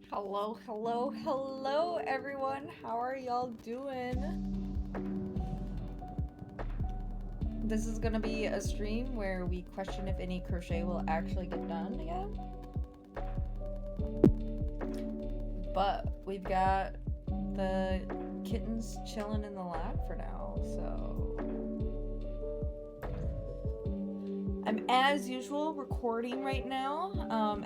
Hello, hello, hello, everyone. How are y'all doing? This is gonna be a stream where we question if any crochet will actually get done again. But we've got the kittens chilling in the lab for now, so I'm, as usual, recording right now,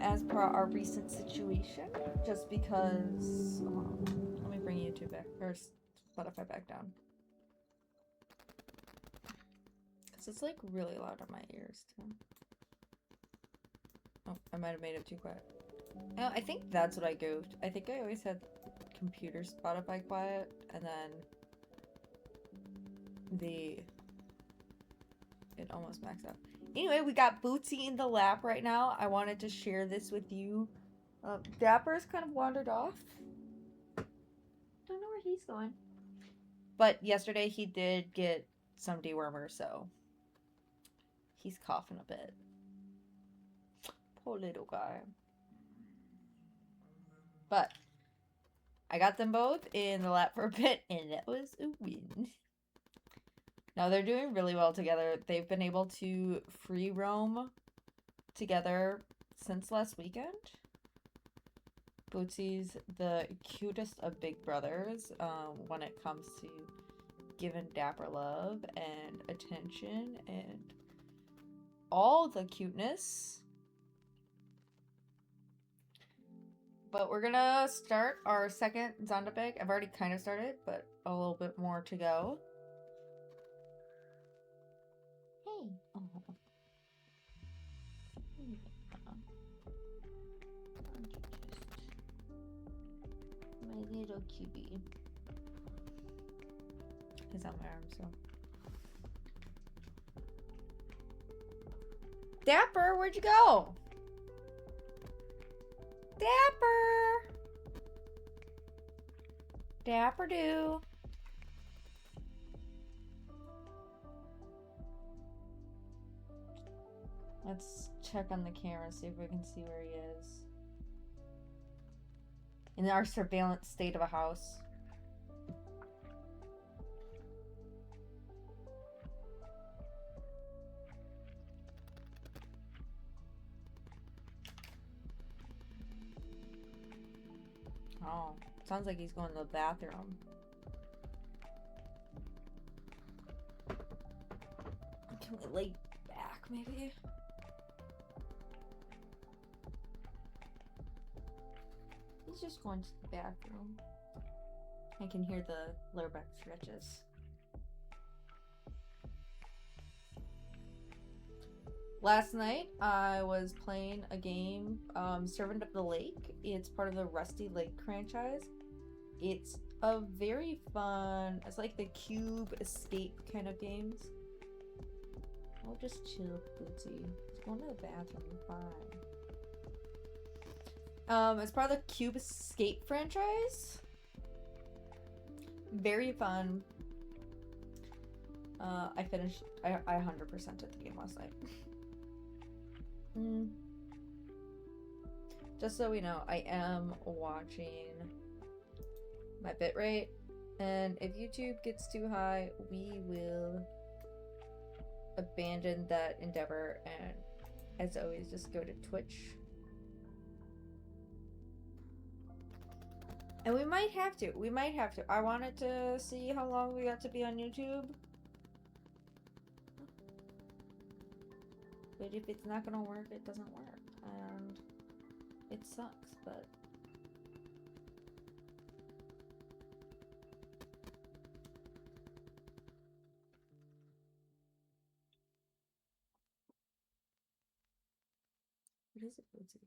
as per our recent situation, just because, let me bring YouTube back, or Spotify back down. Because it's, like, really loud in my ears, too. Oh, I might have made it too quiet. Oh, I think that's what I goofed. I think I always had computer Spotify quiet, and then it almost maxed out. Anyway, we got Bootsy in the lap right now. I wanted to share this with you. Dapper's kind of wandered off. Don't know where he's going. But yesterday he did get some dewormer, so he's coughing a bit. Poor little guy. But I got them both in the lap for a bit, and that was a win. Now they're doing really well together. They've been able to free roam together since last weekend. Bootsy's the cutest of big brothers when it comes to giving Dapper love and attention and all the cuteness. But we're gonna start our second Zanda bag. I've already kind of started, but a little bit more to go. Hey. Oh. My little cutie. He's on my arm, so. Dapper, where'd you go? Dapper! Dapper do. Let's check on the camera, see if we can see where he is. In our surveillance state of a house. Oh, sounds like he's going to the bathroom. Can we lay back, maybe? He's just going to the bathroom. I can hear the lower back stretches. Last night, I was playing a game, Servant of the Lake. It's part of the Rusty Lake franchise. It's a very fun, it's like the cube escape kind of games. I'll just chill, Bootsy. He's going to the bathroom, fine. It's part of the cube escape franchise. Very fun. I 100%ed the game last night. Just so we know, I am watching my bitrate, and if YouTube gets too high, we will abandon that endeavor and, as always, just go to Twitch. And we might have to. We might have to. I wanted to see how long we got to be on YouTube. But if it's not gonna work, it doesn't work. And it sucks, but... What is it, Bootsy?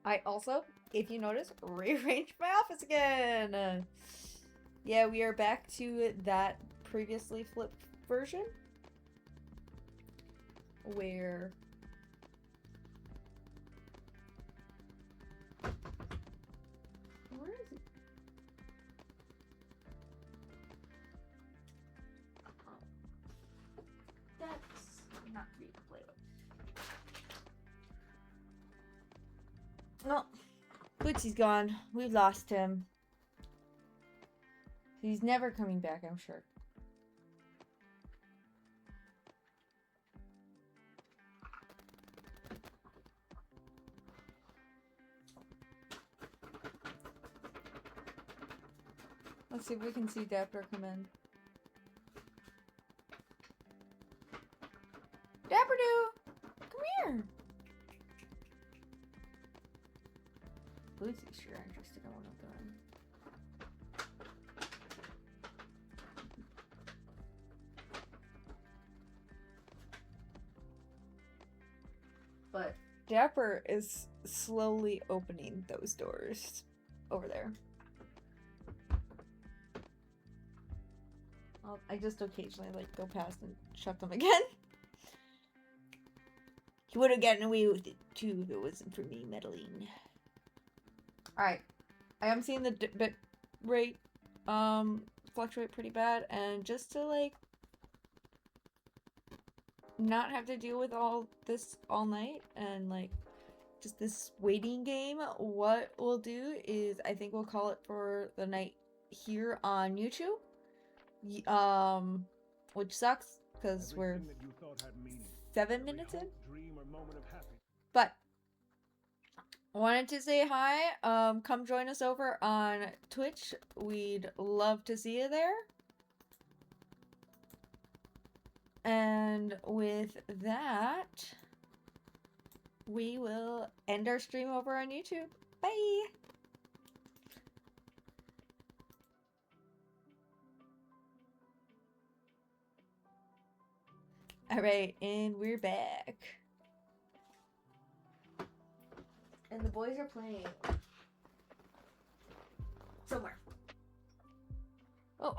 I also, if you notice, rearranged my office again. Yeah, we are back to that previously flipped version where where No, Bootsy's gone. We've lost him. He's never coming back, I'm sure. Let's see if we can see Dapper come in. Dapper-Doo! Come here! Bootsy's sure interested in one of them. But Dapper is slowly opening those doors over there. I just occasionally like go past and shut them again. He would have gotten away with it too if it wasn't for me meddling. Alright. I am seeing the bit rate fluctuate pretty bad, and just to like not have to deal with all this all night and like just this waiting game, what we'll do is I think we'll call it for the night here on YouTube. Which sucks because we're 7 minutes in. But wanted to say hi. Come join us over on Twitch. We'd love to see you there. And with that, we will end our stream over on YouTube. Bye! Alright, and we're back. And the boys are playing somewhere. Oh.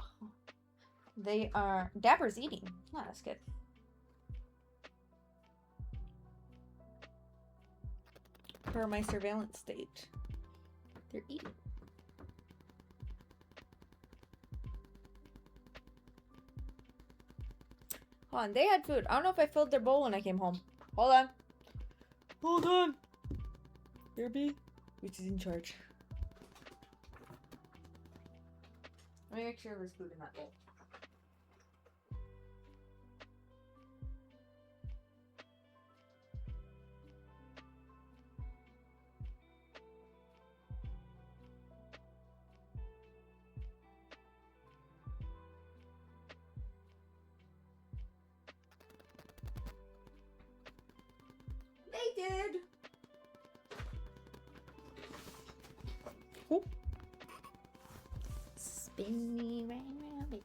They are... Dapper's eating. Oh, that's good. For my surveillance state. They're eating. Hold on, they had food. I don't know if I filled their bowl when I came home. Hold on. Hold on. Here, B. Which is in charge. Let me make sure there's food in that bowl. They did. Oop. Spin me round, baby.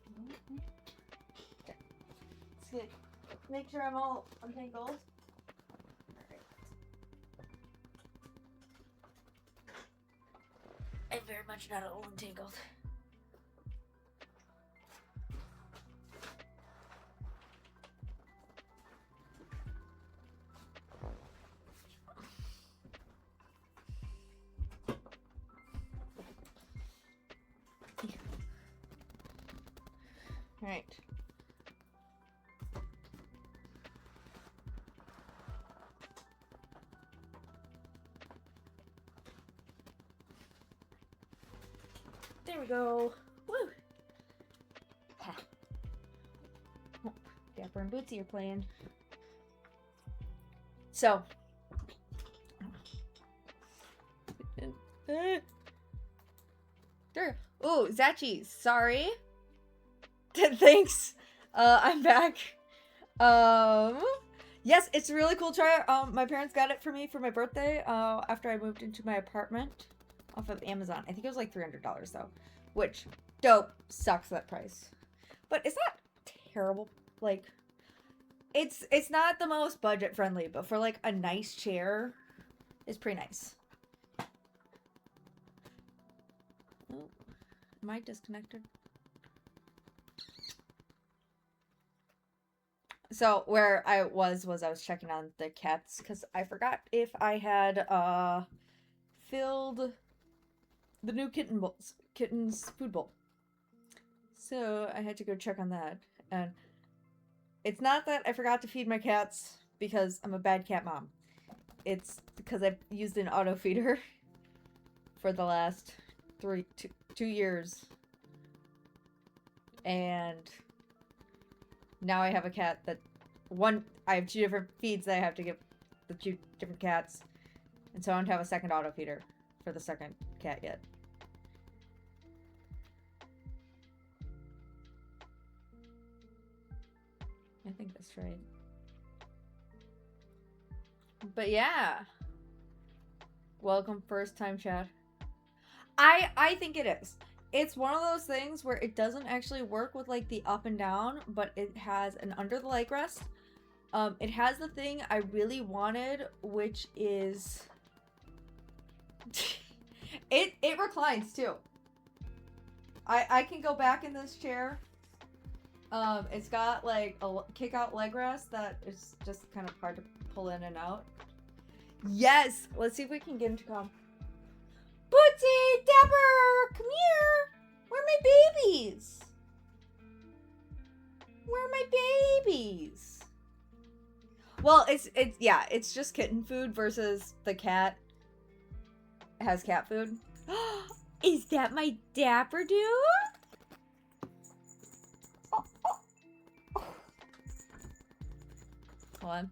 Okay. Let's get, make sure I'm all untangled. Alright. I'm very much not all untangled. Alright. There we go. Woo! Ha. Oh, Dapper and Bootsy are playing. So. There. Ooh, Zachi, sorry. Thanks. I'm back. Yes, it's a really cool toy. My parents got it for me for my birthday, after I moved into my apartment off of Amazon. I think it was like $300 though, which dope. Sucks that price. But it's not terrible. Like, it's not the most budget friendly, but for like a nice chair, it's pretty nice. Oh, am I disconnected? So where I was I was checking on the cats because I forgot if I had filled the new kitten's food bowl. So I had to go check on that. And it's not that I forgot to feed my cats because I'm a bad cat mom. it's because I've used an auto feeder for the last 2 years. And now I have a cat that I have 2 different feeds that I have to give the 2 different cats. And so I don't have a second auto feeder for the second cat yet. I think that's right. But yeah. Welcome first time chat. I think it is. It's one of those things where it doesn't actually work with like the up and down, but it has an under the leg rest. It has the thing I really wanted, which is it reclines too. I can go back in this chair. It's got like a kick out leg rest that is just kind of hard to pull in and out. Yes! Let's see if we can get him to come. Bootsy! Dapper! Come here! Where are my babies? Where are my babies? Well, it's just kitten food versus the cat has cat food. Is that my Dapper dude? Hold on.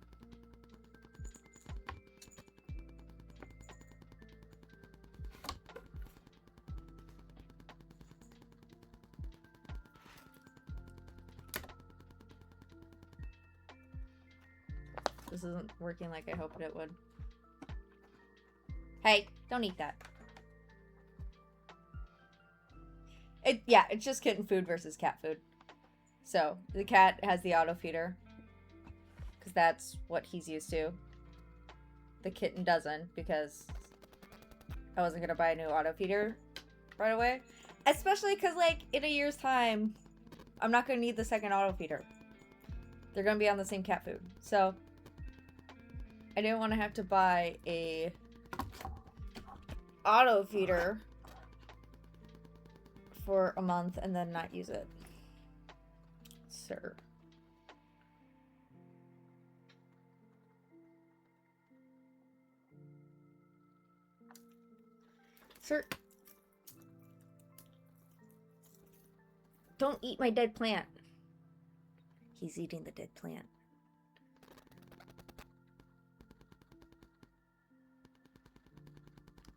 This isn't working like I hoped it would. Hey, don't eat that. It's just kitten food versus cat food. So, the cat has the auto feeder. Because that's what he's used to. The kitten doesn't, because I wasn't going to buy a new auto feeder right away. Especially because, like, in a year's time, I'm not going to need the second auto feeder. They're going to be on the same cat food. So, I didn't want to have to buy a auto feeder for a month and then not use it. Sir. Sir. Don't eat my dead plant. He's eating the dead plant.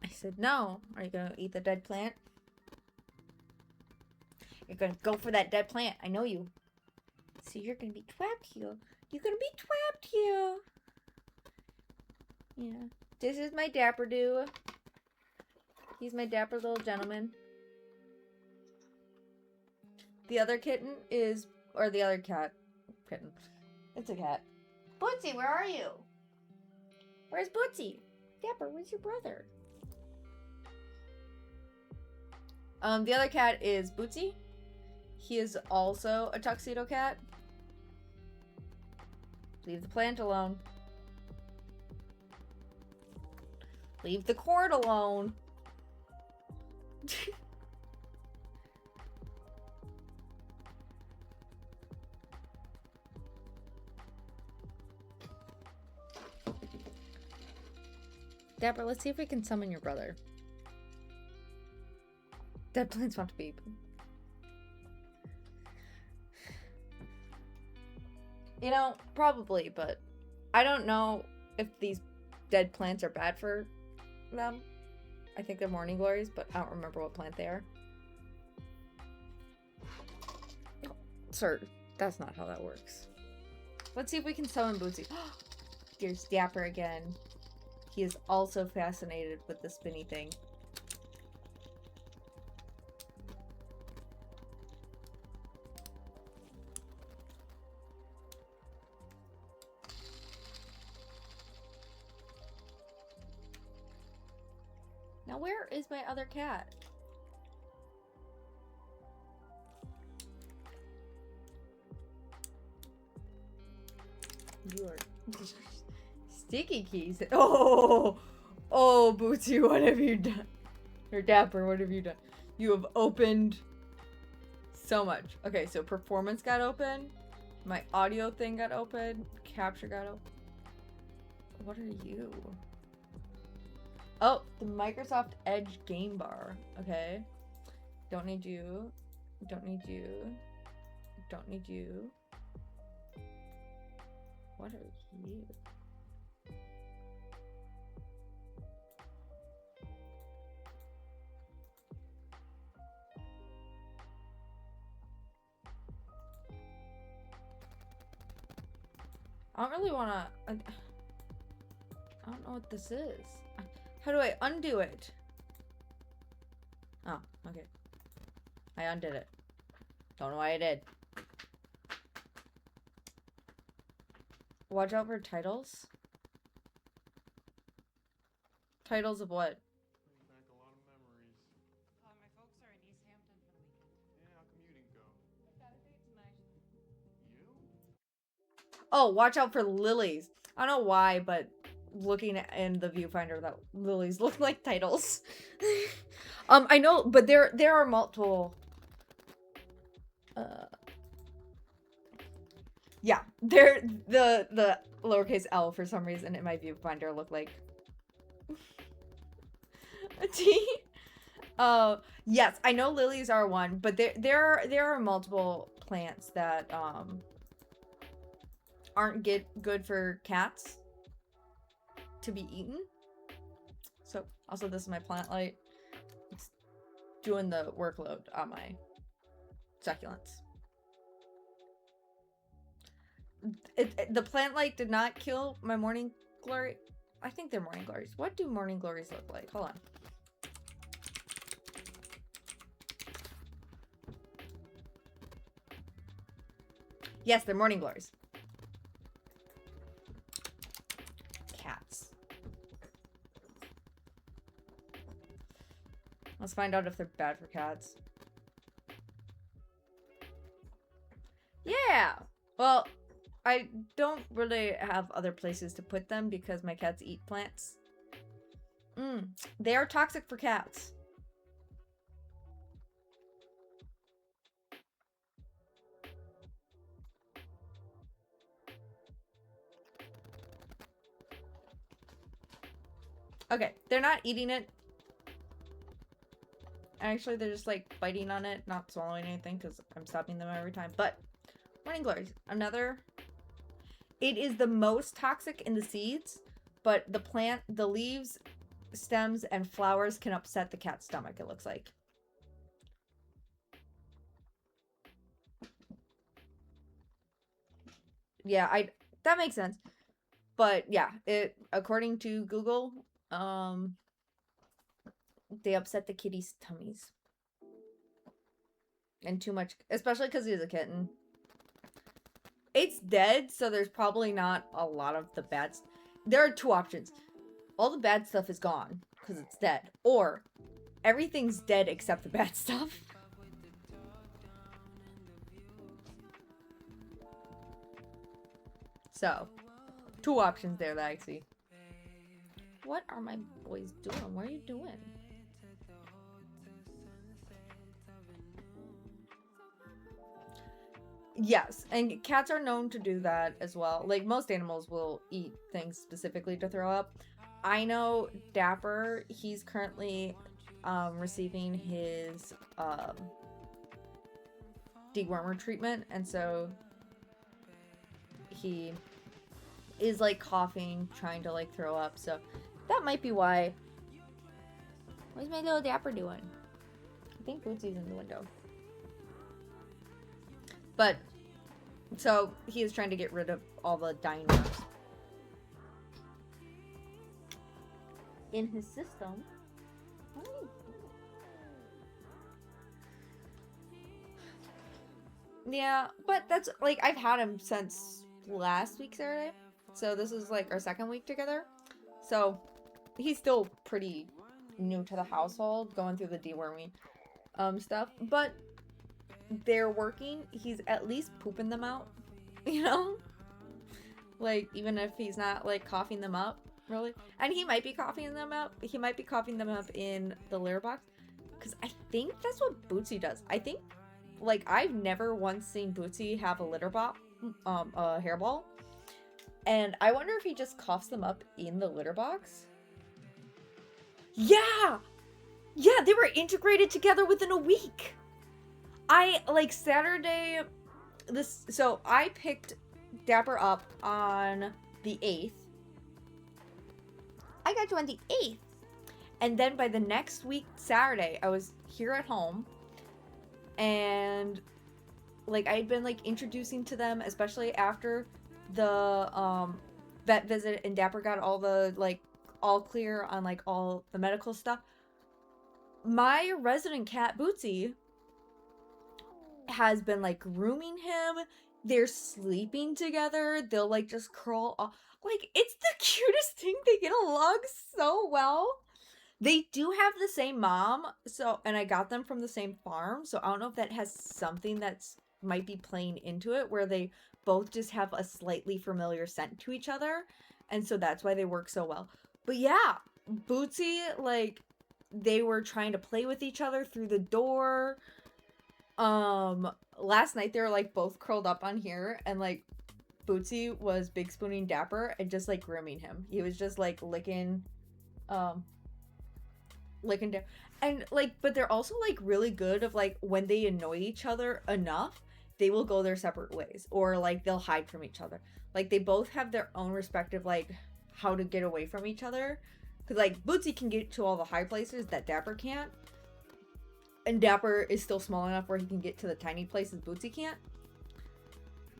I said, no. Are you going to eat the dead plant? You're going to go for that dead plant. I know you. So you're going to be trapped here. You're going to be trapped here. Yeah. This is my Dapper dude. He's my dapper little gentleman. The other kitten is, or the other cat. Kitten. It's a cat. Bootsy, where are you? Where's Bootsy? Dapper, where's your brother? The other cat is Bootsy. He is also a tuxedo cat. Leave the plant alone. Leave the cord alone. Dapper, let's see if we can summon your brother. Dead plants want to be. You know, probably, but I don't know if these dead plants are bad for them. I think they're morning glories, but I don't remember what plant they are. Sir, that's not how that works. Let's see if we can summon Bootsy. Here's Dapper again. He is also fascinated with the spinny thing. Now where is my other cat? You are sticky keys. Oh, Bootsy, what have you done? Or Dapper, what have you done? You have opened so much. Okay, so performance got open. My audio thing got open. Capture got open. What are you? Oh, the Microsoft Edge game bar. Okay. Don't need you. Don't need you. Don't need you. What are you? I don't really want to... I don't know what this is. How do I undo it? Oh, okay. I undid it. Don't know why I did. Watch out for titles. Titles of what? Brings back a lot of memories. My folks are in East Hampton for the weekend. Yeah, how come you didn't go? I've got a date tonight. You? Oh, watch out for lilies. I don't know why, but looking in the viewfinder, that lilies look like titles. I know, but there are multiple. Yeah, the lowercase l for some reason in my viewfinder look like a T. Yes, I know lilies are one, but there are multiple plants that aren't good for cats to be eaten. So also this is my plant light. It's doing the workload on my succulents. The plant light did not kill my morning glory. I think they're morning glories. What do morning glories look like? Hold on. Yes, they're morning glories. Cats. Let's find out if they're bad for cats. Yeah! Well, I don't really have other places to put them because my cats eat plants. They are toxic for cats. Okay, they're not eating it. Actually, they're just like biting on it, not swallowing anything because I'm stopping them every time. But morning glories, another. It is the most toxic in the seeds, but the plant, the leaves, stems, and flowers can upset the cat's stomach, it looks like. Yeah, that makes sense. But yeah, according to Google, they upset the kitty's tummies. And too much, especially because he's a kitten. It's dead, so there's probably not a lot of the bad stuff. There are two options. All the bad stuff is gone because it's dead. Or everything's dead except the bad stuff. So, two options there that I see. What are my boys doing? What are you doing? Yes, and cats are known to do that as well. Like, most animals will eat things specifically to throw up. I know Dapper, he's currently receiving his dewormer treatment, and so he is like coughing, trying to like throw up, so that might be why. What's my little Dapper doing? I think Bootsy's in the window. But, so, he is trying to get rid of all the dying worms in his system. Yeah, but that's, like, I've had him since last week Saturday. So this is, like, our second week together. So, he's still pretty new to the household, going through the deworming stuff. But they're working. He's at least pooping them out, you know? Like, even if he's not, like, coughing them up, really. And he might be coughing them up. He might be coughing them up in the litter box. Because I think that's what Bootsy does. I think, like, I've never once seen Bootsy have a litter box, a hairball. And I wonder if he just coughs them up in the litter box. Yeah! Yeah, they were integrated together within a week. I, like, Saturday, so I picked Dapper up on the 8th. I got you on the 8th. And then by the next week, Saturday, I was here at home. And, like, I had been, like, introducing to them, especially after the, vet visit, and Dapper got all the, like, all clear on, like, all the medical stuff. My resident cat, Bootsy, has been, like, grooming him. They're sleeping together. They'll, like, just curl off. Like, it's the cutest thing. They get along so well. They do have the same mom, so, and I got them from the same farm, so I don't know if that has something that's might be playing into it, where they both just have a slightly familiar scent to each other, and so that's why they work so well. But yeah, Bootsy, like, they were trying to play with each other through the door. Last night they were, like, both curled up on here, and, like, Bootsy was big spooning Dapper and just, like, grooming him. He was just, like, licking down. And, like, but they're also, like, really good of, like, when they annoy each other enough, they will go their separate ways, or, like, they'll hide from each other. Like, they both have their own respective, like, how to get away from each other. Because, like, Bootsy can get to all the high places that Dapper can't. And Dapper is still small enough where he can get to the tiny places Bootsy can't.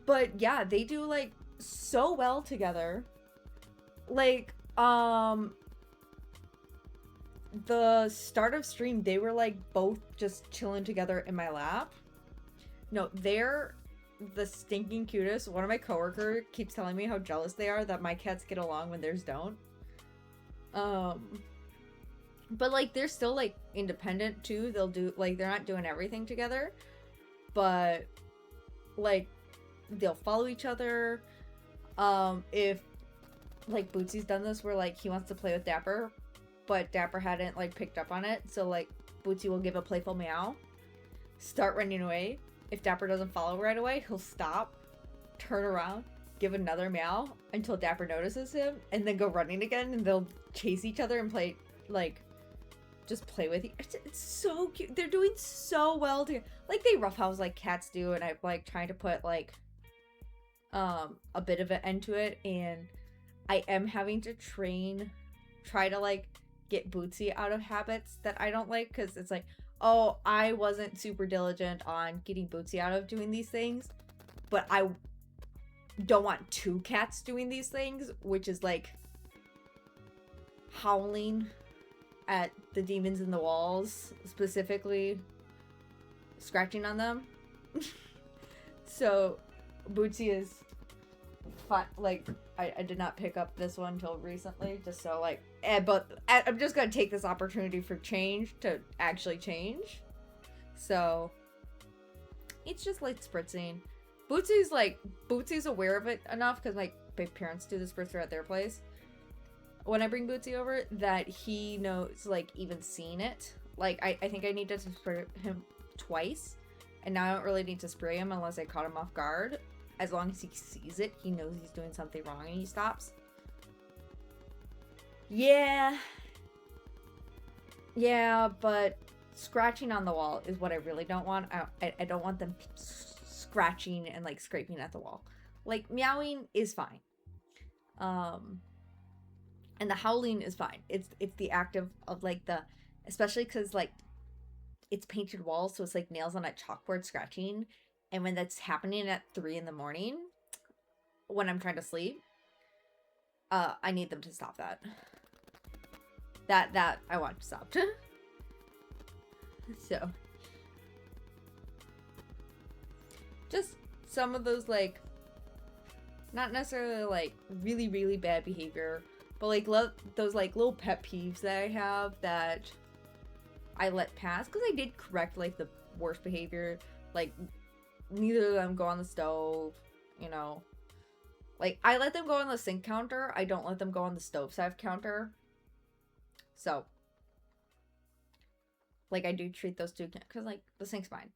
But, yeah, they do, like, so well together. Like, the start of stream, they were, like, both just chilling together in my lap. No, they're the stinking cutest. One of my coworkers keeps telling me how jealous they are that my cats get along when theirs don't. But, like, they're still, like, independent, too. They'll do, like, they're not doing everything together. But, like, they'll follow each other. If, like, Bootsy's done this where, like, he wants to play with Dapper, but Dapper hadn't, like, picked up on it. So, like, Bootsy will give a playful meow, start running away. If Dapper doesn't follow right away, he'll stop, turn around, give another meow until Dapper notices him, and then go running again, and they'll chase each other and play, like, just play with you. It's so cute. They're doing so well together. Like, they roughhouse like cats do, and I'm, like, trying to put, like, a bit of an end to it, and I am having to try to, like, get Bootsy out of habits that I don't like, because it's like, oh, I wasn't super diligent on getting Bootsy out of doing these things, but I don't want two cats doing these things, which is, like, howling at the demons in the walls, specifically scratching on them. So Bootsy is fun. Like, I did not pick up this one until recently, just so, like, but I'm just gonna take this opportunity for change to actually change. So it's just light spritzing. Bootsy's aware of it enough, because my parents do the spritzer at their place when I bring Bootsy over, that he knows, like, even seeing it. Like, I think I need to spray him twice, and now I don't really need to spray him unless I caught him off guard. As long as he sees it, he knows he's doing something wrong and he stops. Yeah, but scratching on the wall is what I really don't want. I don't want them scratching and, like, scraping at the wall. Like, meowing is fine. And the howling is fine. It's the act of like, the, especially because, like, it's painted walls, so it's like nails on a chalkboard scratching. And when that's happening at 3 in the morning, when I'm trying to sleep, I need them to stop that. That I want stopped. So, just some of those, like, not necessarily, like, really, really bad behavior, but, like, those, like, little pet peeves that I have that I let pass, because I did correct, like, the worst behavior. Like, neither of them go on the stove, you know. Like, I let them go on the sink counter. I don't let them go on the stove-side counter. So, like, I do treat those two, because, like, the sink's fine.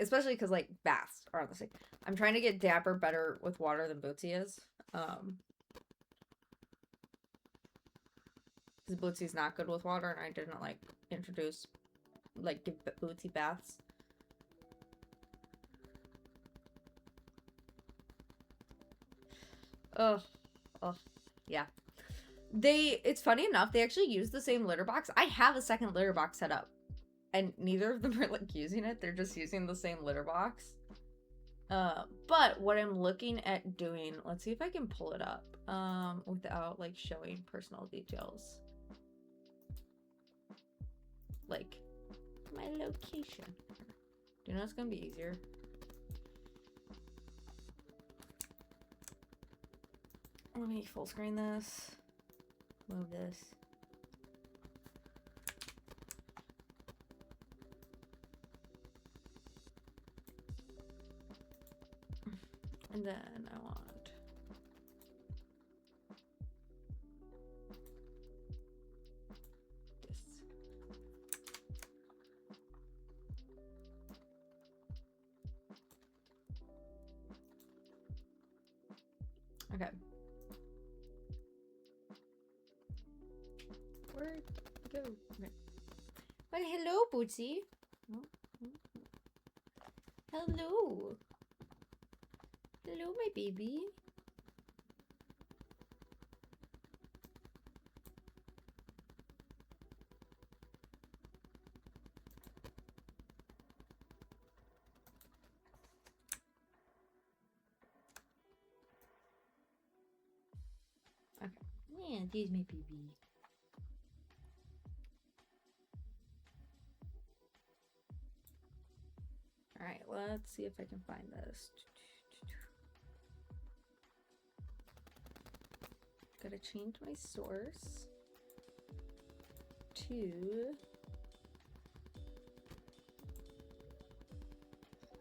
especially because like baths are the same. I'm trying to get Dapper better with water than Bootsy is. Because Bootsy's not good with water, and I didn't like introduce like give Bootsy baths. Ugh. Ugh. Yeah. It's funny enough, they actually use the same litter box. I have a second litter box set up. And neither of them are like using it. They're just using the same litter box. But what I'm looking at doing, let's see if I can pull it up without like showing personal details. Like my location. Do you know it's gonna be easier? Let me full screen this. Move this. And then I want this. Okay. Where'd it go? Okay. Well, hello, Bootsy. Oh. Hello. Hello, my baby. Okay. Yeah, there's my baby. Alright, let's see if I can find this. Gotta change my source to...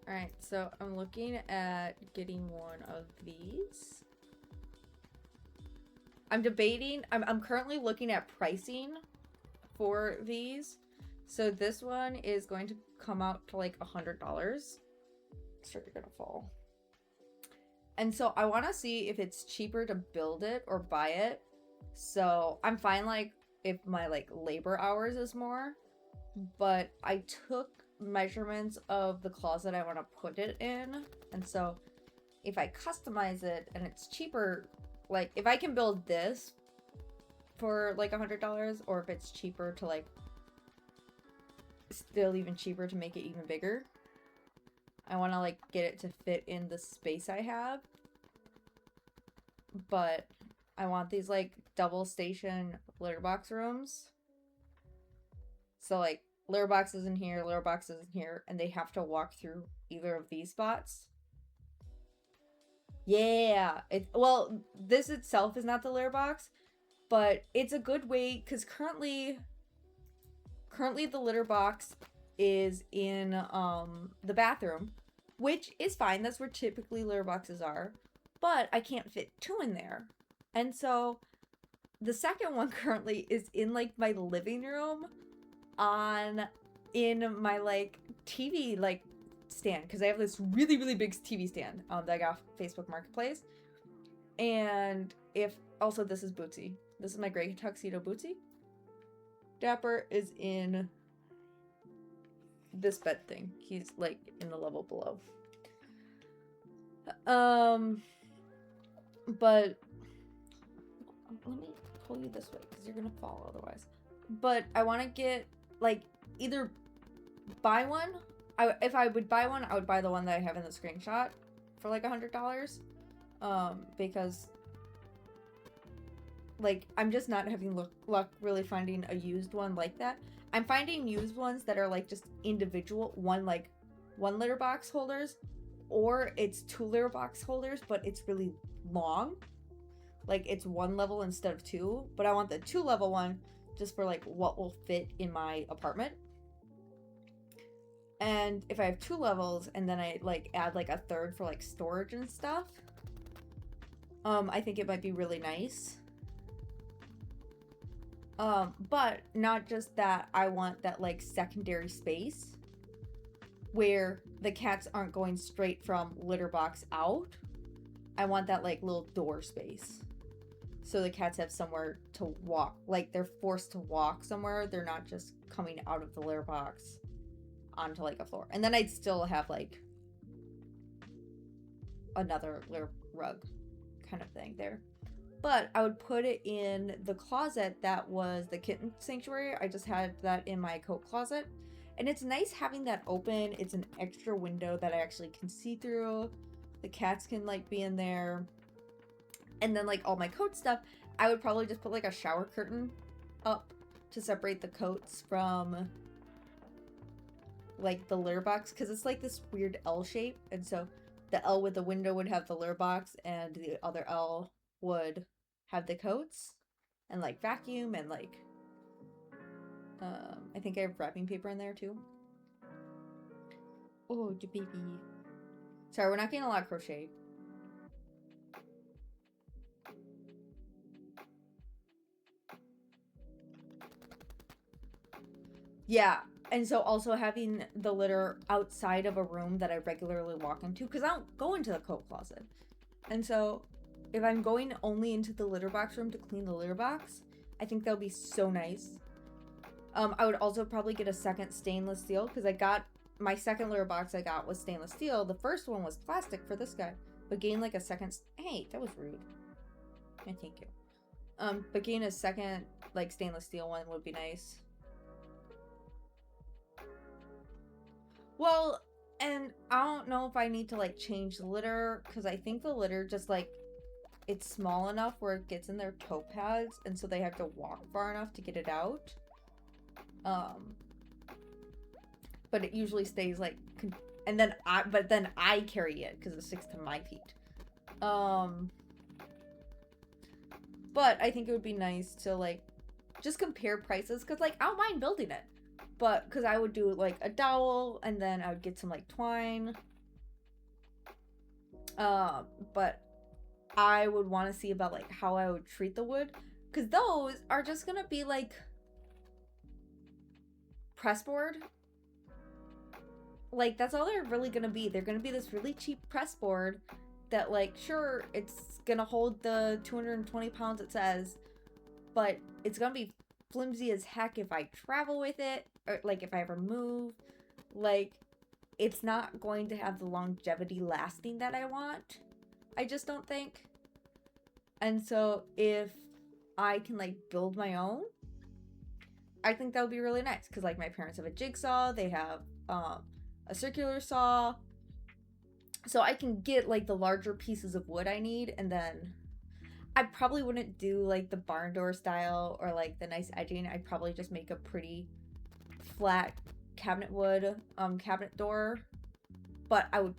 Alright, so I'm looking at getting one of these. I'm debating, I'm currently looking at pricing for these. So this one is going to come out to like $100. Sorry, you're gonna fall. And so I want to see if it's cheaper to build it or buy it. So I'm fine like if my like labor hours is more, but I took measurements of the closet I want to put it in. And so if I customize it and it's cheaper, like if I can build this for like $100, or if it's cheaper to like still even cheaper to make it even bigger. I want to like get it to fit in the space I have, but I want these like double station litter box rooms. So like litter boxes in here, litter boxes in here, and they have to walk through either of these spots. Yeah, well, this itself is not the litter box, but it's a good way because currently the litter box is in the bathroom, which is fine. That's where typically litter boxes are, but I can't fit two in there. And so the second one currently is in like my living room in my like TV like stand, because I have this really really big TV stand that I got off Facebook Marketplace. And if also, this is Bootsy. This is my gray tuxedo Bootsy. Dapper is in this bed thing. He's like in the level below. But let me pull you this way because you're gonna fall otherwise. But I want to get like either buy one. If I would buy one, I would buy the one that I have in the screenshot for like $100. Because like I'm just not having luck really finding a used one like that. I'm finding used ones that are like just individual, one litter box holders, or it's two litter box holders, but it's really long. Like it's one level instead of two, but I want the two level one just for like what will fit in my apartment. And if I have two levels and then I like add like a third for like storage and stuff, I think it might be really nice. But not just that, I want that like secondary space. where the cats aren't going straight from litter box out. I want that like little door space. So the cats have somewhere to walk. Like they're forced to walk somewhere. They're not just coming out of the litter box onto like a floor. And then I'd still have like another litter rug kind of thing there. But I would put it in the closet that was the kitten sanctuary. I just had that in my coat closet. And it's nice having that open. It's an extra window that I actually can see through. The cats can like be in there. And then like all my coat stuff, I would probably just put like a shower curtain up to separate the coats from like the litter box. Because it's like this weird L shape. And so the L with the window would have the litter box and the other L would have the coats and like vacuum and like I think I have wrapping paper in there too. Oh, the baby. Sorry, we're not getting a lot of crochet. Yeah, and so also having the litter outside of a room that I regularly walk into, because I don't go into the coat closet. And so if I'm going only into the litter box room to clean the litter box, I think that would be so nice. I would also probably get a second stainless steel, because I got my second litter box I got was stainless steel. The first one was plastic for this guy, but getting like a second, hey, that was rude. I thank you. But getting a second like stainless steel one would be nice. Well, and I don't know if I need to like change the litter, because I think the litter just like it's small enough where it gets in their toe pads, and so they have to walk far enough to get it out. But it usually stays like, and then I carry it because it sticks to my feet. But I think it would be nice to like just compare prices, because like I don't mind building it, but because I would do like a dowel and then I would get some like twine. But I would want to see about like how I would treat the wood, because those are just gonna be like pressboard. Like that's all they're really gonna be. They're gonna be this really cheap pressboard that like sure it's gonna hold the 220 pounds it says, but it's gonna be flimsy as heck if I travel with it, or like if I ever move. Like it's not going to have the longevity lasting that I want. I just don't think. And so if I can like build my own, I think that would be really nice, because like my parents have a jigsaw, they have a circular saw, so I can get like the larger pieces of wood I need. And then I probably wouldn't do like the barn door style or like the nice edging. I'd probably just make a pretty flat cabinet wood cabinet door, but I would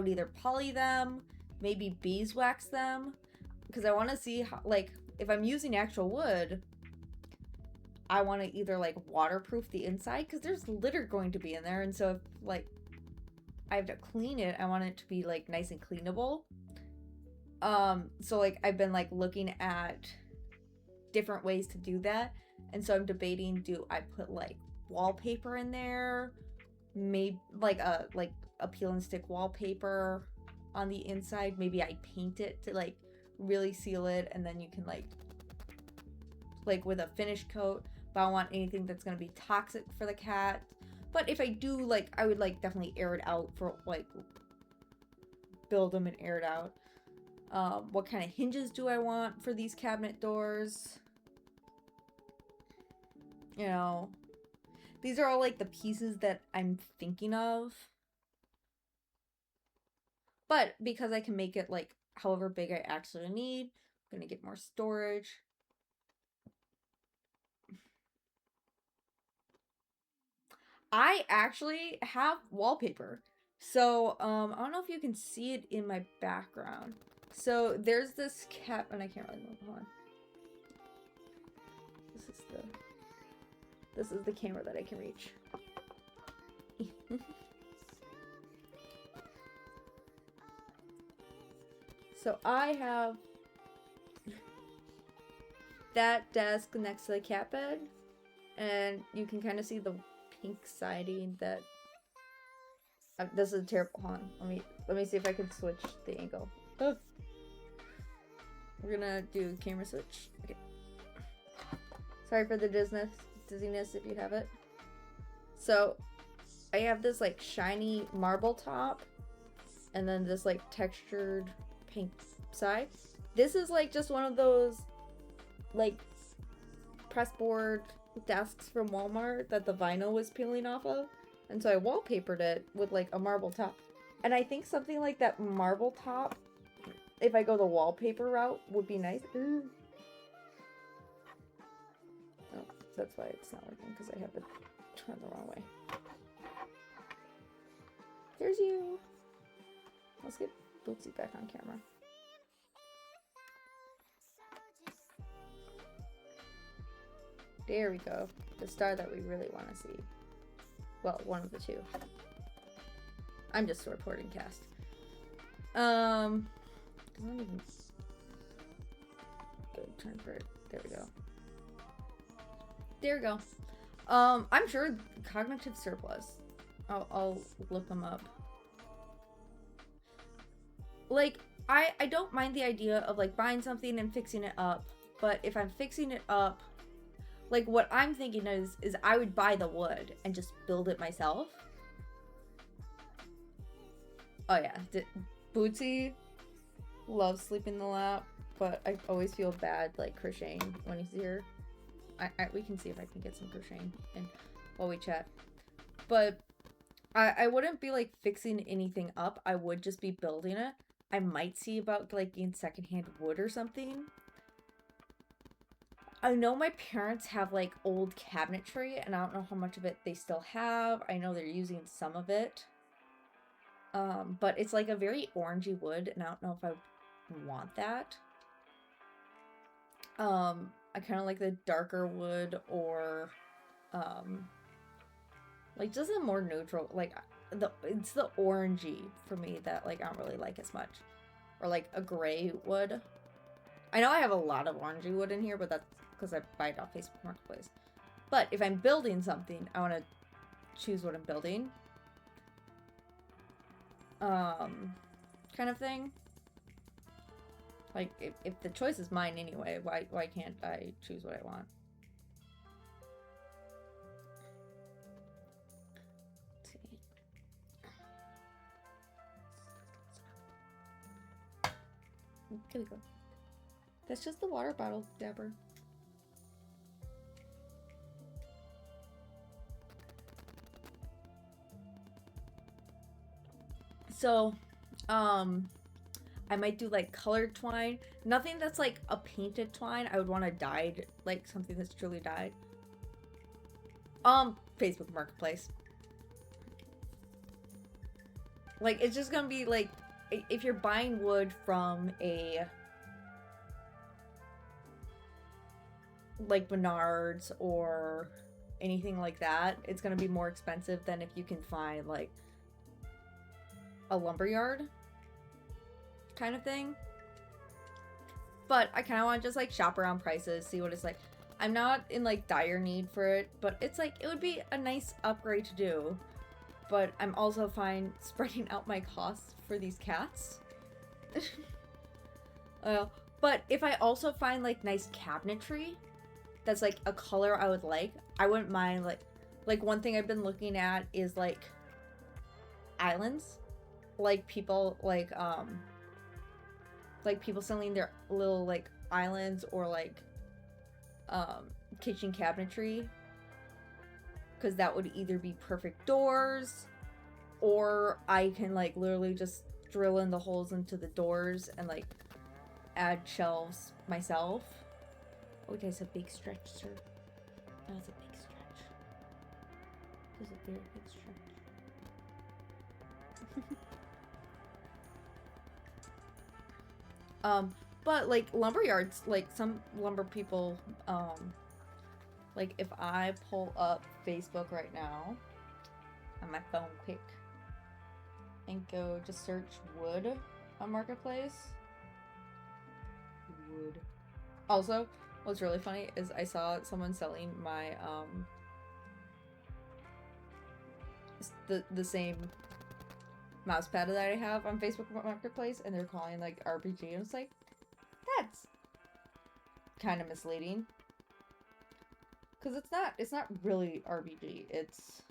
either poly them, maybe beeswax them, because I want to see how, like if I'm using actual wood, I want to either like waterproof the inside, because there's litter going to be in there, and so if like I have to clean it, I want it to be like nice and cleanable. So like I've been like looking at different ways to do that, and so I'm debating, do I put like wallpaper in there, maybe like a peel and stick wallpaper on the inside, maybe I paint it to like really seal it, and then you can like with a finish coat. But I don't want anything that's going to be toxic for the cat. But if I do, like, I would like definitely air it out for like build them and air it out. What kind of hinges do I want for these cabinet doors? You know, these are all like the pieces that I'm thinking of. But because I can make it like however big I actually need, I'm gonna get more storage. I actually have wallpaper. So, I don't know if you can see it in my background. So, there's this cat, and I can't really move on. This is the camera that I can reach. So, I have that desk next to the cat bed, and you can kind of see the pink siding that This is terrible. Hold on. Let me see if I can switch the angle. Oh. We're gonna do camera switch. Okay. Sorry for the dizziness if you have it. So, I have this like shiny marble top, and then this like textured pink side. This is like just one of those like pressboard desks from Walmart that the vinyl was peeling off of. And so I wallpapered it with like a marble top. And I think something like that marble top, if I go the wallpaper route, would be nice. Ooh. Oh, that's why it's not working, because I have it turned the wrong way. There's you. Let's get Bootsy back on camera. There we go. The star that we really want to see. Well, one of the two. I'm just reporting cast. Doesn't even... Good, turn for it. There we go. There we go. I'm sure cognitive surplus. I'll look them up. Like, I don't mind the idea of like buying something and fixing it up, but if I'm fixing it up, like what I'm thinking is I would buy the wood and just build it myself. Oh yeah, Bootsy loves sleeping in the lap, but I always feel bad like crocheting when he's here. We can see if I can get some crocheting in while we chat. But I wouldn't be like fixing anything up. I would just be building it. I might see about like getting secondhand wood or something. I know my parents have like old cabinetry, and I don't know how much of it they still have. I know they're using some of it. But it's like a very orangey wood, and I don't know if I want that. I kind of like the darker wood, or like just a more neutral, like it's the orangey for me that like I don't really like as much, or like a gray wood. I know I have a lot of orangey wood in here, but that's because I buy it off Facebook Marketplace. But if I'm building something, I want to choose what I'm building. Kind of thing. Like, if the choice is mine anyway, why can't I choose what I want? Let's see. Here we go. That's just the water bottle, Dapper. So, I might do like colored twine. Nothing that's like a painted twine. I would want a dyed, like something that's truly dyed. Facebook Marketplace. Like, it's just gonna be like, if you're buying wood from a like Menards or anything like that, it's gonna be more expensive than if you can find like a lumberyard kind of thing. But I kind of want to just like shop around prices, see what it's like. I'm not in like dire need for it, but it's like it would be a nice upgrade to do. But I'm also fine spreading out my costs for these cats. But if I also find like nice cabinetry that's like a color I would like, I wouldn't mind. Like one thing I've been looking at is like islands. Like people like people selling their little like islands, or like kitchen cabinetry, because that would either be perfect doors, or I can like literally just drill in the holes into the doors and like add shelves myself. Oh, that's a big stretch, sir. That's a big stretch. That's a very big stretch. But like lumberyards, like some lumber people, like if I pull up Facebook right now on my phone quick and go to search wood on Marketplace. Wood. Also, what's really funny is I saw someone selling my, the same mouse pad that I have on Facebook Marketplace, and they're calling like RPG, and it's like, that's kind of misleading. Because it's not really RPG, it's...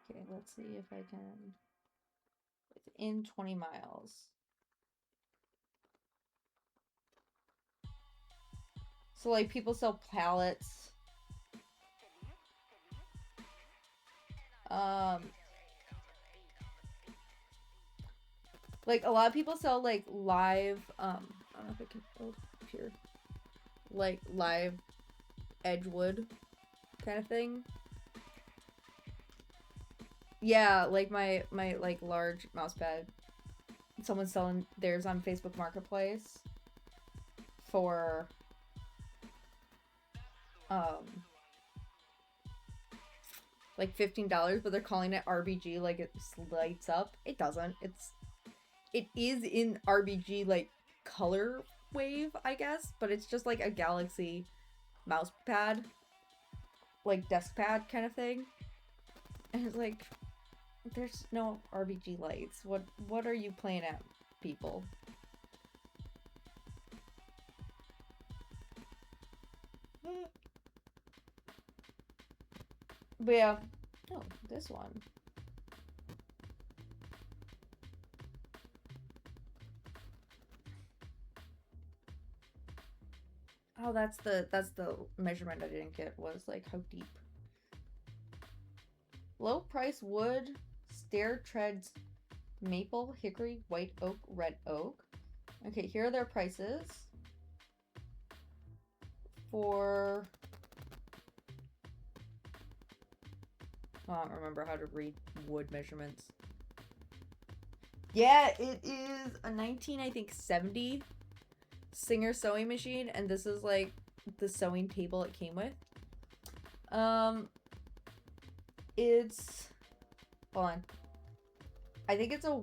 Okay, let's see if I can... Within 20 miles. So, like, people sell pallets. Like, a lot of people sell, like, live, I don't know if I can, oh, here. Like, live Edgewood kind of thing. Yeah, like, my like, large mouse pad. Someone's selling theirs on Facebook Marketplace for, like $15, but they're calling it RBG, like it lights up. It doesn't. It is in RBG like color wave, I guess, but it's just like a Galaxy mouse pad, like desk pad kind of thing. And it's like, there's no RBG lights. What are you playing at, people? But yeah. Oh, this one. Oh, that's the measurement I didn't get, was like how deep. Low price wood, stair treads, maple, hickory, white oak, red oak. Okay, here are their prices. For... Oh, I don't remember how to read wood measurements. Yeah, it is a 1970 Singer sewing machine, and this is like the sewing table it came with. It's... Hold on. I think it's a...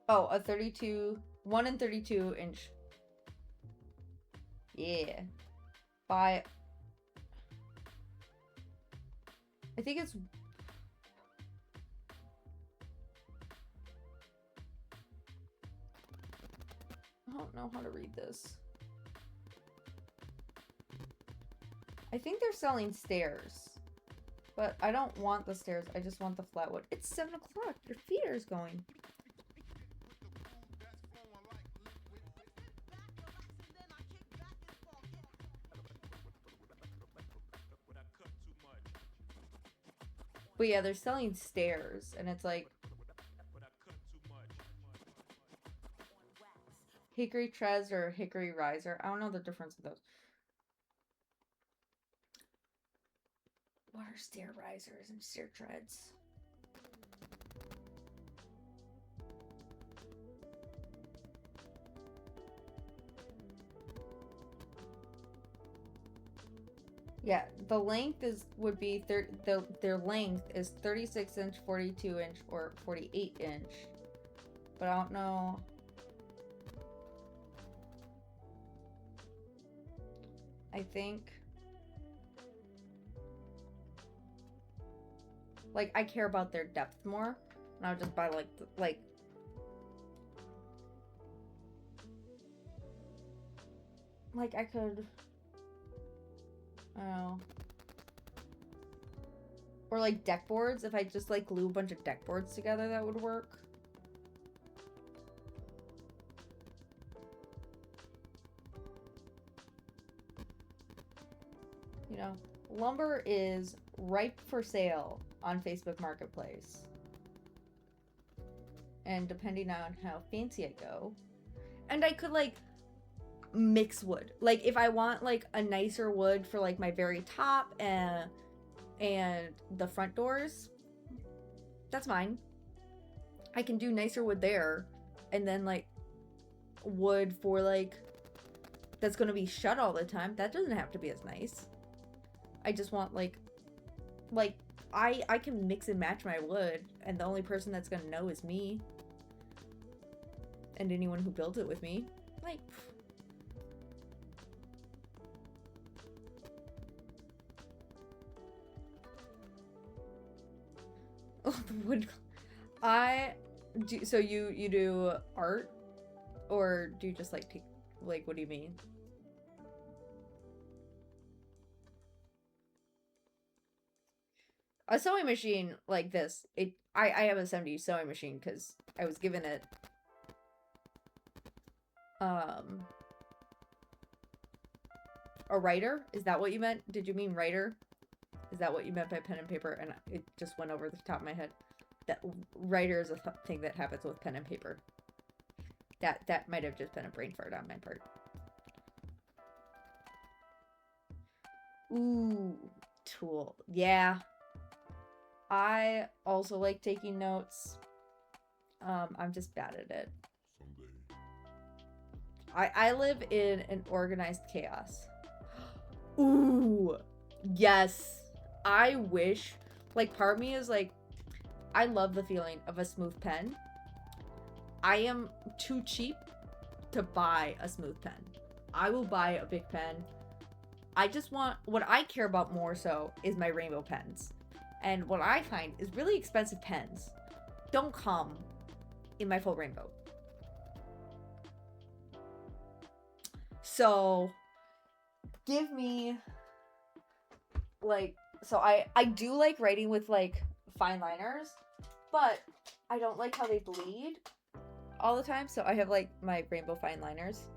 Oh, a 32... 1 and 32 inch. Yeah. By... I think it's... I don't know how to read this. I think they're selling stairs. But I don't want the stairs. I just want the flat wood. It's 7 o'clock. Your feeder is going. But yeah, they're selling stairs. And it's like... Hickory treads or hickory riser. I don't know the difference of those. What are stair risers and stair treads? Yeah, the length would be their length is 36 inch, 42 inch, or 48 inch. But I don't know. I think, like, I care about their depth more, and I'll just buy like I could, I don't know, or like deck boards. If I just like glue a bunch of deck boards together, that would work. You know, lumber is ripe for sale on Facebook Marketplace. And depending on how fancy I go. And I could, like, mix wood. Like, if I want, like, a nicer wood for, like, my very top and the front doors, that's fine. I can do nicer wood there. And then, like, wood for, like, that's going to be shut all the time. That doesn't have to be as nice. I just want, like I can mix and match my wood, and the only person that's gonna know is me. And anyone who builds it with me. Like, would I do? So you do art, or do you just like take like what do you mean? A sewing machine like this. I have a 70s sewing machine because I was given it. A writer? Is that what you meant? Did you mean writer? Is that what you meant by pen and paper? And it just went over the top of my head. That writer is a thing that happens with pen and paper. That might have just been a brain fart on my part. Ooh, tool. Yeah. I also like taking notes. I'm just bad at it. I live in an organized chaos. Ooh, yes. I wish, like, part of me is like, I love the feeling of a smooth pen. I am too cheap to buy a smooth pen. I will buy a big pen. I just want, what I care about more so is my rainbow pens. And what I find is really expensive pens don't come in my full rainbow. So give me like, so I do like writing with like fine liners, but I don't like how they bleed all the time. So I have like my rainbow fine liners.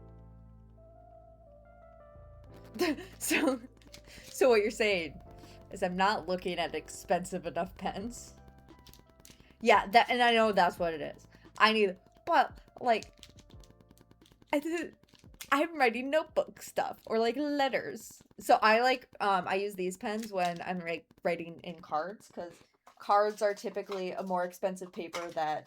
so what you're saying is I'm not looking at expensive enough pens. Yeah, that, and I know that's what it is. I need, but like I'm writing notebook stuff or like letters. So I like I use these pens when I'm like writing in cards, because cards are typically a more expensive paper that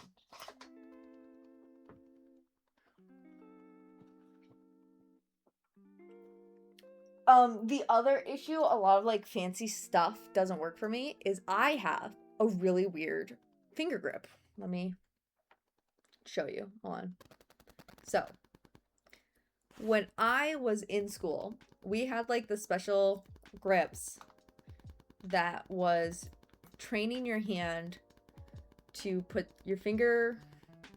the other issue, a lot of like fancy stuff doesn't work for me, is I have a really weird finger grip. Let me show you. Hold on. So when I was in school, we had like the special grips that was training your hand to put your finger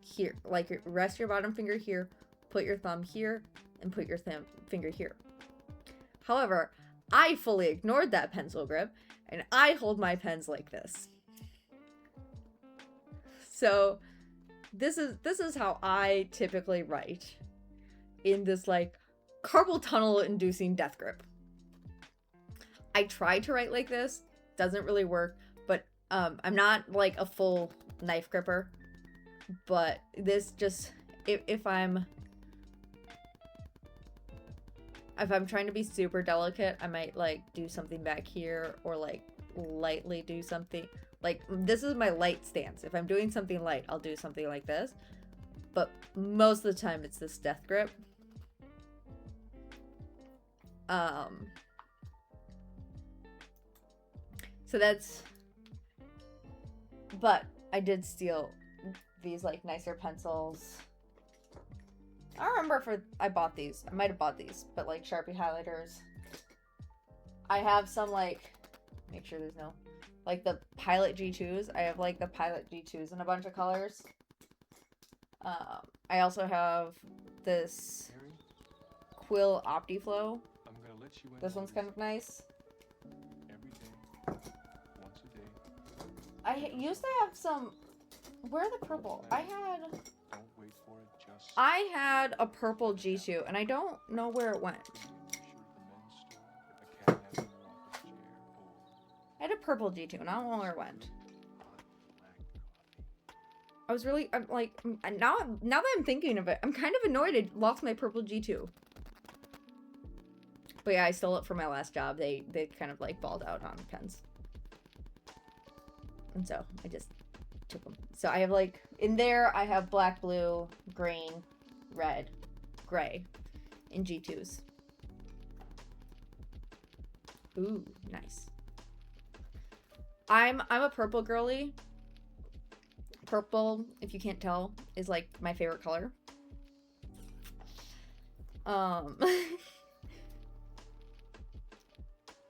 here, like rest your bottom finger here, put your thumb here, and put your finger here. However, I fully ignored that pencil grip, and I hold my pens like this. So this is how I typically write, in this like carpal tunnel inducing death grip. I try to write like this, doesn't really work, but I'm not like a full knife gripper, but this just, if I'm trying to be super delicate, I might like do something back here, or like lightly do something. Like, this is my light stance. If I'm doing something light, I'll do something like this. But most of the time, it's this death grip. So that's... But I did steal these, like, nicer pencils. I don't remember if I bought these. I might have bought these. But, like, Sharpie highlighters. I have some, like... Make sure there's no... Like, the Pilot G2s. I have, like, the Pilot G2s in a bunch of colors. I also have this Quill Optiflow. This one's kind of nice. Every day, once a day. I used to have some... Where are the purple? Don't wait for it, just... I had a purple G2, and I don't know where it went. I had a purple G2, and I don't know where it went. I was really, I'm like, now that I'm thinking of it, I'm kind of annoyed I lost my purple G2. But yeah, I stole it from my last job. They kind of like balled out on pens. And so I just took them. So I have like, in there, I have black, blue, green, red, gray in G2s. Ooh, nice. I'm a purple girly. Purple, if you can't tell, is like my favorite color.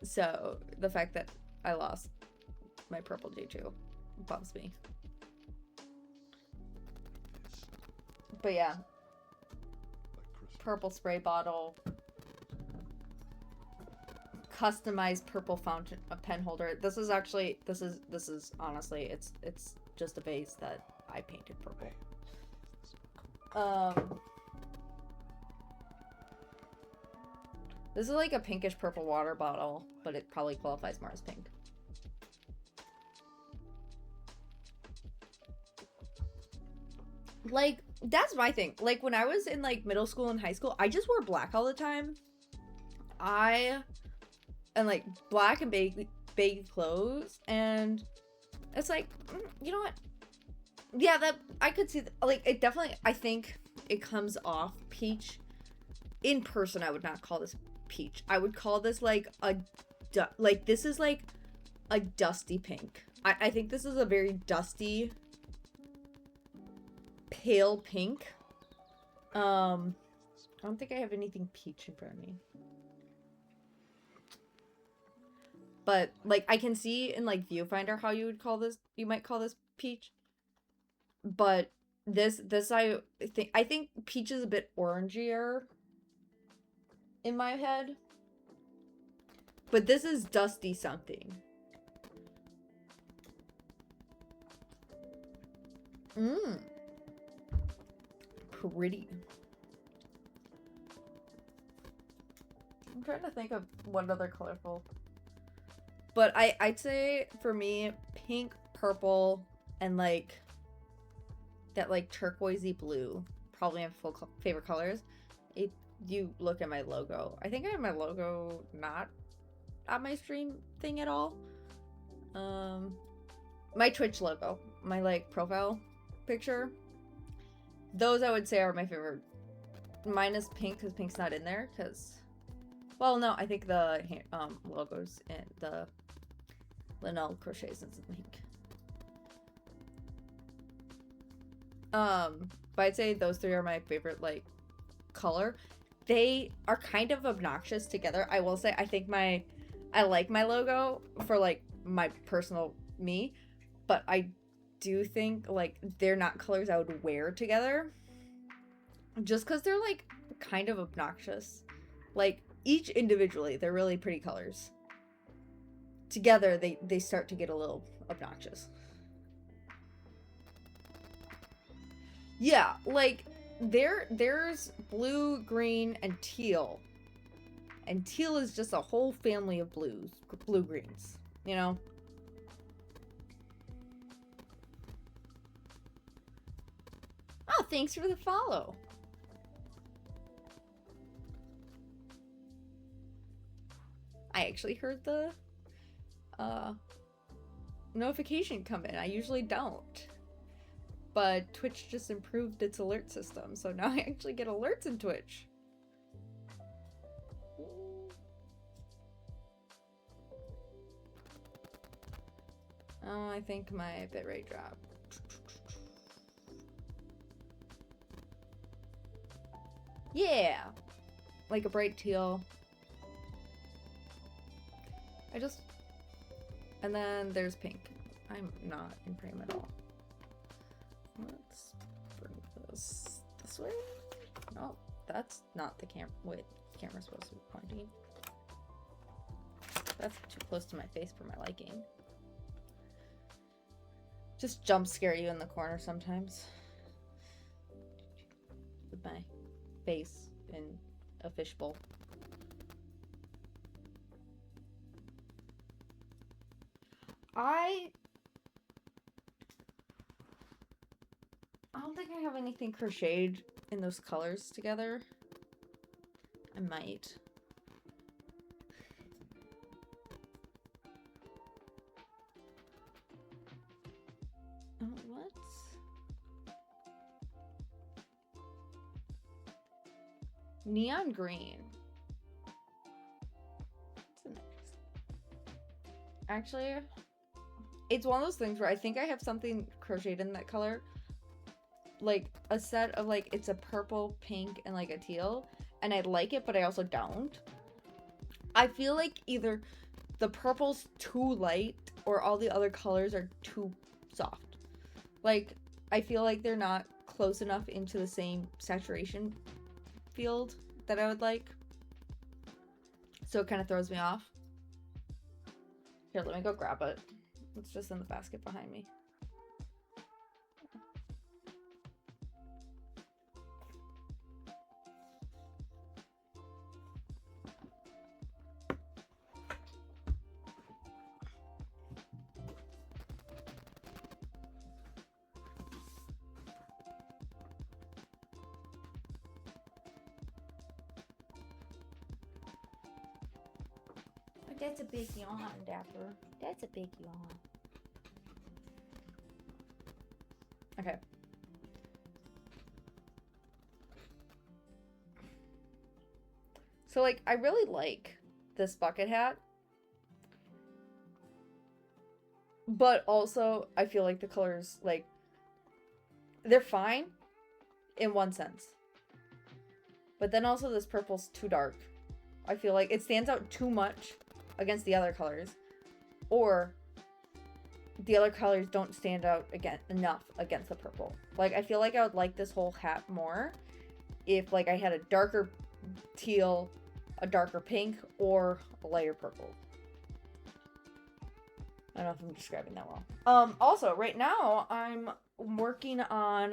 So the fact that I lost my purple G2 bums me. But yeah, Like Christmas. purple spray bottle, customized purple fountain pen holder. This is actually this is honestly it's just a vase that I painted purple. This is like a pinkish purple water bottle, but it probably qualifies more as pink. Like, that's my thing. Like, when I was in, like, middle school and high school, I just wore black all the time. And, like, black and baggy clothes. And it's like, you know what? Yeah, that, I could see, like, it definitely, I think it comes off peach. In person, I would not call this peach. I would call this, like, this is, like, a dusty pink. I think this is a very dusty, pale pink. I don't think I have anything peach in front of me. But, like, I can see in, like, Viewfinder how you would call this, you might call this peach. But this I think peach is a bit orangier in my head. But this is dusty something. Pretty. I'm trying to think of what other colorful. But I'd say for me, pink, purple, and like that like turquoisey blue, probably my favorite colors. If you look at my logo, I think I have my logo not on my stream thing at all. My Twitch logo, my like profile picture. Those I would say are my favorite. Minus pink, because pink's not in there, because... Well, no, I think the logos and the LenellaCrochets is pink. But I'd say those three are my favorite, like, color. They are kind of obnoxious together. I will say, I think I like my logo for, like, my personal me, but I do think, like, they're not colors I would wear together. Just because they're, like, kind of obnoxious. Like, each individually, they're really pretty colors. Together, they start to get a little obnoxious. Yeah, like, there's blue, green, and teal. And teal is just a whole family of blue-greens, you know? Oh, thanks for the follow. I actually heard the notification come in. I usually don't. But Twitch just improved its alert system, so now I actually get alerts in Twitch. Oh, I think my bitrate dropped. Yeah! Like a bright teal. And then there's pink. I'm not in frame at all. Let's bring this way. No, that's not the camera. Wait, the camera's supposed to be pointing. That's too close to my face for my liking. Just jump scare you in the corner sometimes. With my face in a fishbowl. I don't think I have anything crocheted in those colors together. I might. Oh, what? Neon green. Actually, it's one of those things where I think I have something crocheted in that color. Like, a set of, like, it's a purple, pink, and, like, a teal. And I like it, but I also don't. I feel like either the purple's too light or all the other colors are too soft. Like, I feel like they're not close enough into the same saturation field that I would like. So it kind of throws me off. Here, let me go grab it. It's just in the basket behind me. That's a big yawn, Dapper. That's a big yawn. Okay. So, like, I really like this bucket hat. But also, I feel like the colors, like, they're fine in one sense. But then also this purple's too dark. I feel like it stands out too much against the other colors, or the other colors don't stand out enough against the purple. Like, I feel like I would like this whole hat more if, like, I had a darker teal, a darker pink, or a lighter purple. I don't know if I'm describing that well. Also, right now, I'm working on,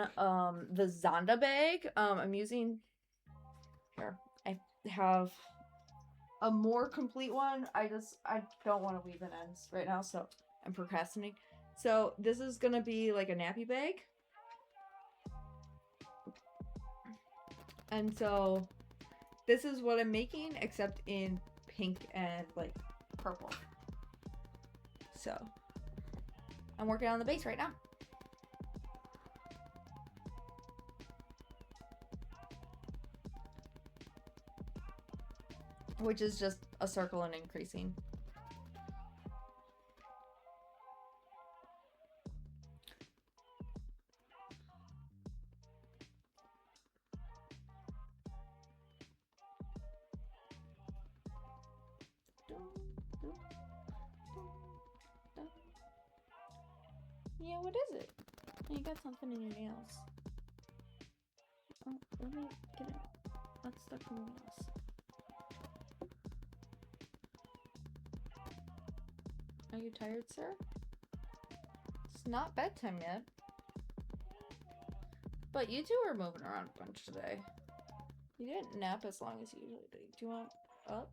the Zanda bag. I'm using, here, I have a more complete one. I don't want to weave in ends right now, so I'm procrastinating. So this is gonna be like a nappy bag. And so this is what I'm making, except in pink and like purple. So I'm working on the base right now. Which is just a circle and increasing. Yeah, what is it? Oh, you got something in your nails. Oh, let me get it. That's stuck in your nails. Are you tired, sir? It's not bedtime yet. But you two are moving around a bunch today. You didn't nap as long as you usually do. Do you want up?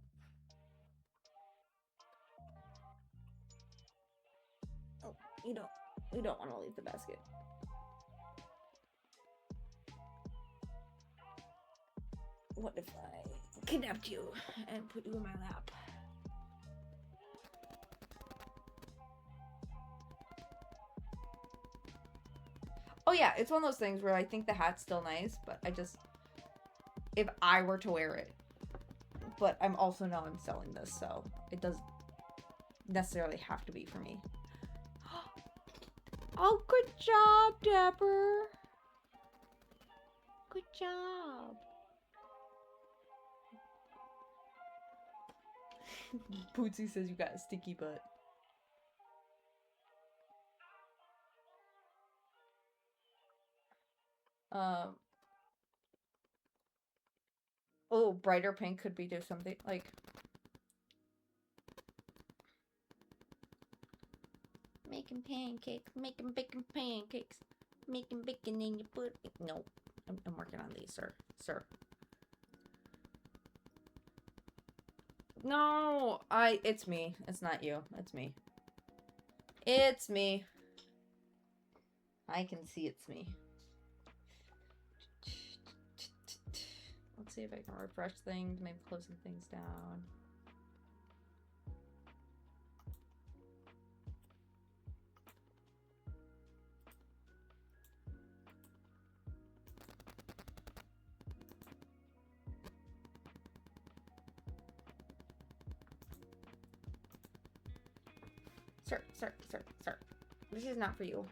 Oh, you don't want to leave the basket. What if I kidnapped you and put you in my lap? Oh yeah, it's one of those things where I think the hat's still nice, but if I were to wear it, but I'm selling this, so it doesn't necessarily have to be for me. Oh, good job, Dapper. Good job. Bootsy says you got a stinky butt. Oh, brighter pink could be do something like making pancakes, making bacon pancakes, making bacon in your pudding. No, I'm working on these, sir. No, it's me. It's not you. It's me. It's me. I can see it's me. Let's see if I can refresh things, maybe close some things down. Sir. This is not for you.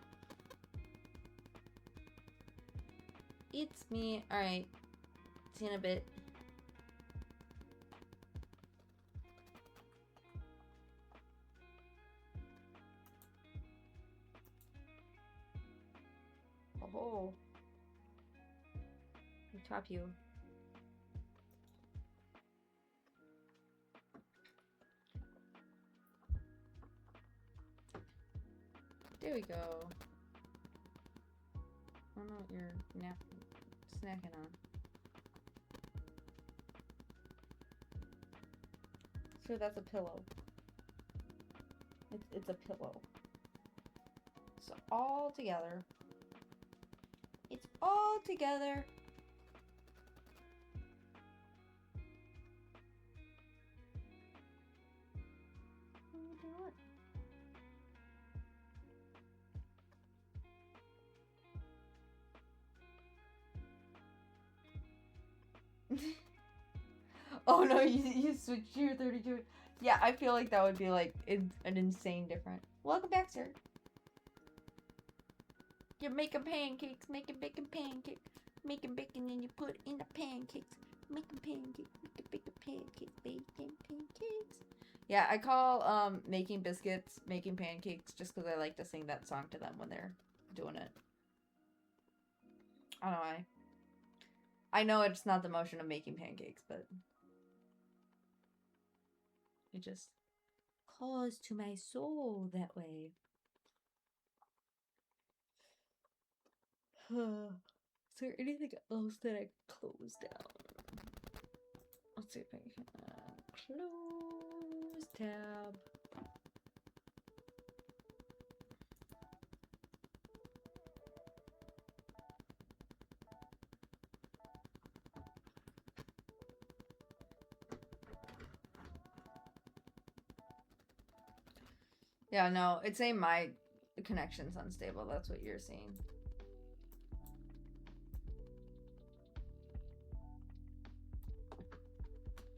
It's me. Alright. See you in a bit. Top you. There we go. I don't know what you're snacking on. So that's a pillow. It's a pillow. So all together. It's all together. What are you doing? Oh no, you switched to your 32. Yeah, I feel like that would be like an insane different. Welcome back, sir. You're making pancakes, making bacon pancakes, making bacon and you put it in the pancakes, making pancakes, making bacon pancakes, bacon pancakes. Yeah, I call making biscuits, making pancakes, just because I like to sing that song to them when they're doing it. I don't know why. I know it's not the motion of making pancakes, but it just calls to my soul that way. Is there anything else that I closed down? Let's see if I can close tab. Yeah, no, it's saying my connection's unstable. That's what you're seeing.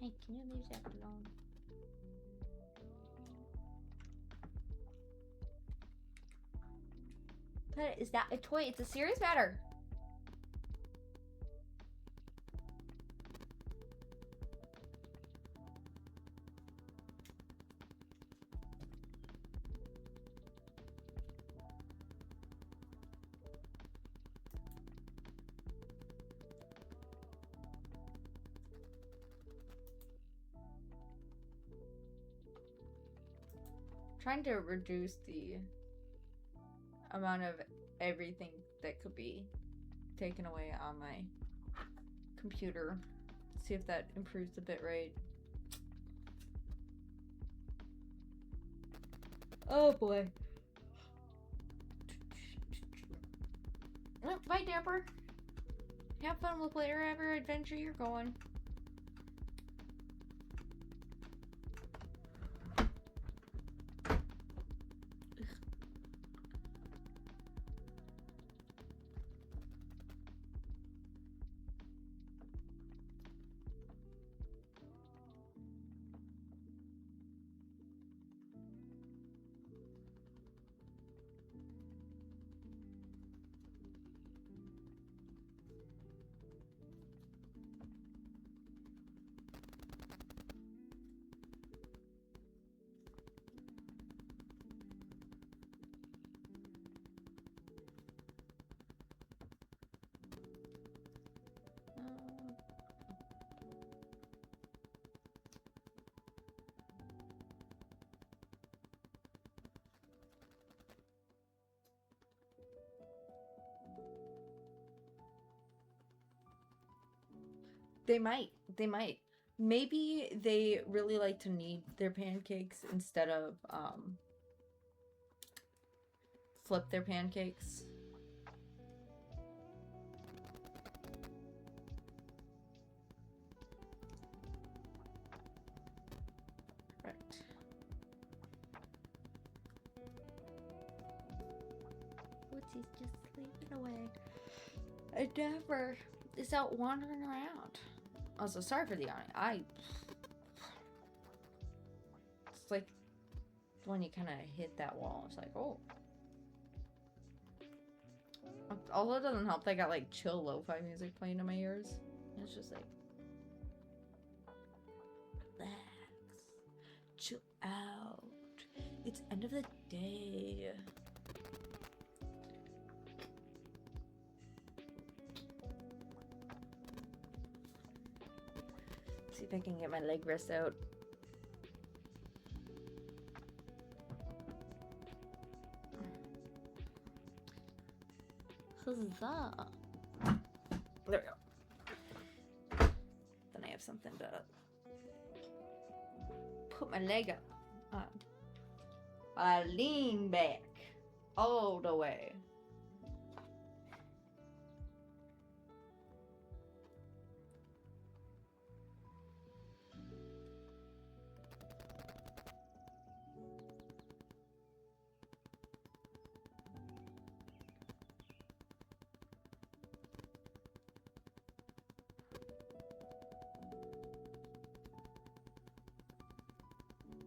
Hey, can you leave that alone? But is that a toy? It's a serious matter. Trying to reduce the amount of everything that could be taken away on my computer. See if that improves the bitrate. Oh boy. Oh, bye, Dapper. Have fun with whatever adventure you're going. They might. They might. Maybe they really like to knead their pancakes instead of flip their pancakes. Right. Wootsy's just sleeping away. A Dapper is out wandering around. Also, sorry for the yawning. It's like when you kind of hit that wall. It's like, oh. Although it doesn't help, they got like chill lo-fi music playing in my ears. It's just like, relax, chill out. It's end of the day. See if I can get my leg rest out. Huzzah! There we go. Then I have something to put my leg up on. I lean back all the way.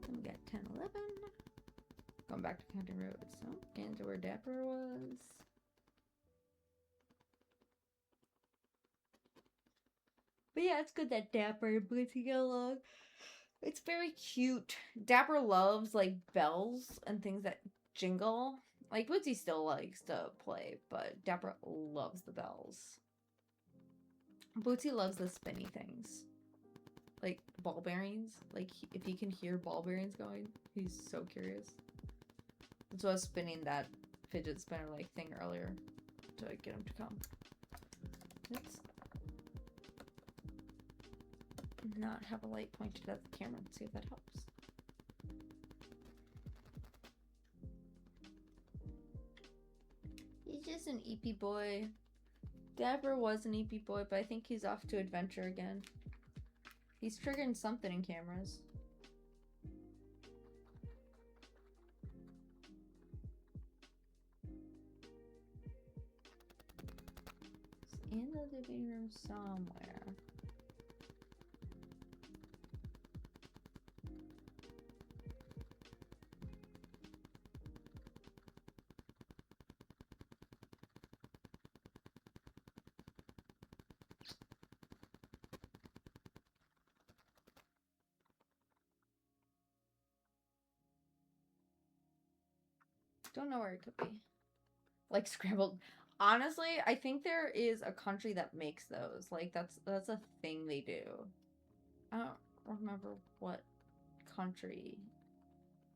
Then we got 10, 11. Going back to counting rows. So, getting to where Dapper was. But yeah, it's good that Dapper and Bootsy get along. It's very cute. Dapper loves like bells and things that jingle. Like Bootsy still likes to play, but Dapper loves the bells. Bootsy loves the spinny things. Like ball bearings. Like if he can hear ball bearings going, he's so curious. So I was spinning that fidget spinner like thing earlier to get him to come. Let's not have a light pointed at the camera and see if that helps. He's just an EP boy. Dapper was an EP boy, but I think he's off to adventure again. He's triggering something in cameras. It's in the living room somewhere. Don't know where it could be. Like scrambled. Honestly, I think there is a country that makes those. Like that's a thing they do. I don't remember what country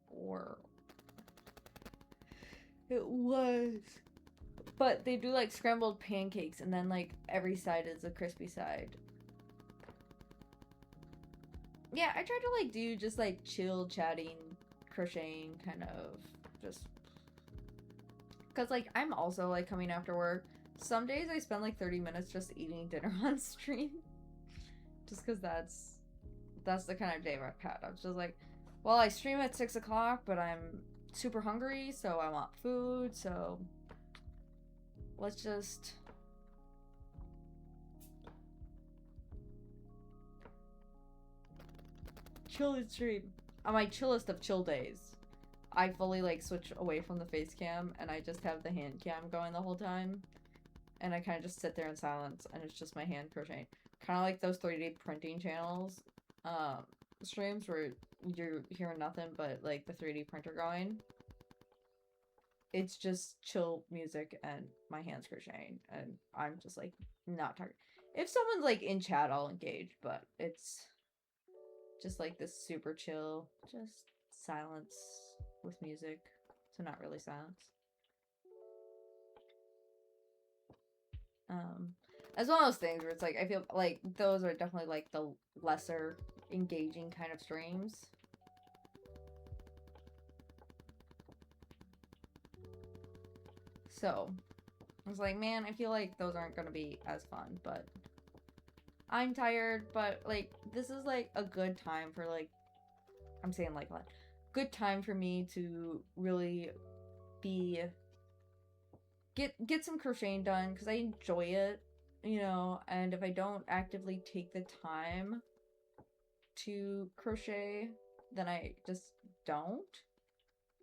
or it was. But they do like scrambled pancakes and then like every side is a crispy side. Yeah, I tried to like do just like chill chatting, crocheting kind of just because, like, I'm also, like, coming after work. Some days I spend, like, 30 minutes just eating dinner on stream. Just because that's the kind of day I've had. I was just like, well, I stream at 6 o'clock, but I'm super hungry, so I want food, so let's just... chill and stream. On my chillest of chill days. I fully like switch away from the face cam and I just have the hand cam going the whole time. And I kind of just sit there in silence and it's just my hand crocheting. Kind of like those 3D printing channels streams where you're hearing nothing but like the 3D printer going. It's just chill music and my hands crocheting and I'm just like not talking. If someone's like in chat, I'll engage, but it's just like this super chill, just silence with music, so not really silence. As one of those things where it's like I feel like those are definitely like the lesser engaging kind of streams. So I was like, man, I feel like those aren't gonna be as fun, but I'm tired, but like this is like a good time for like I'm saying like what? Good time for me to really be get some crocheting done because I enjoy it, you know, and if I don't actively take the time to crochet, then I just don't.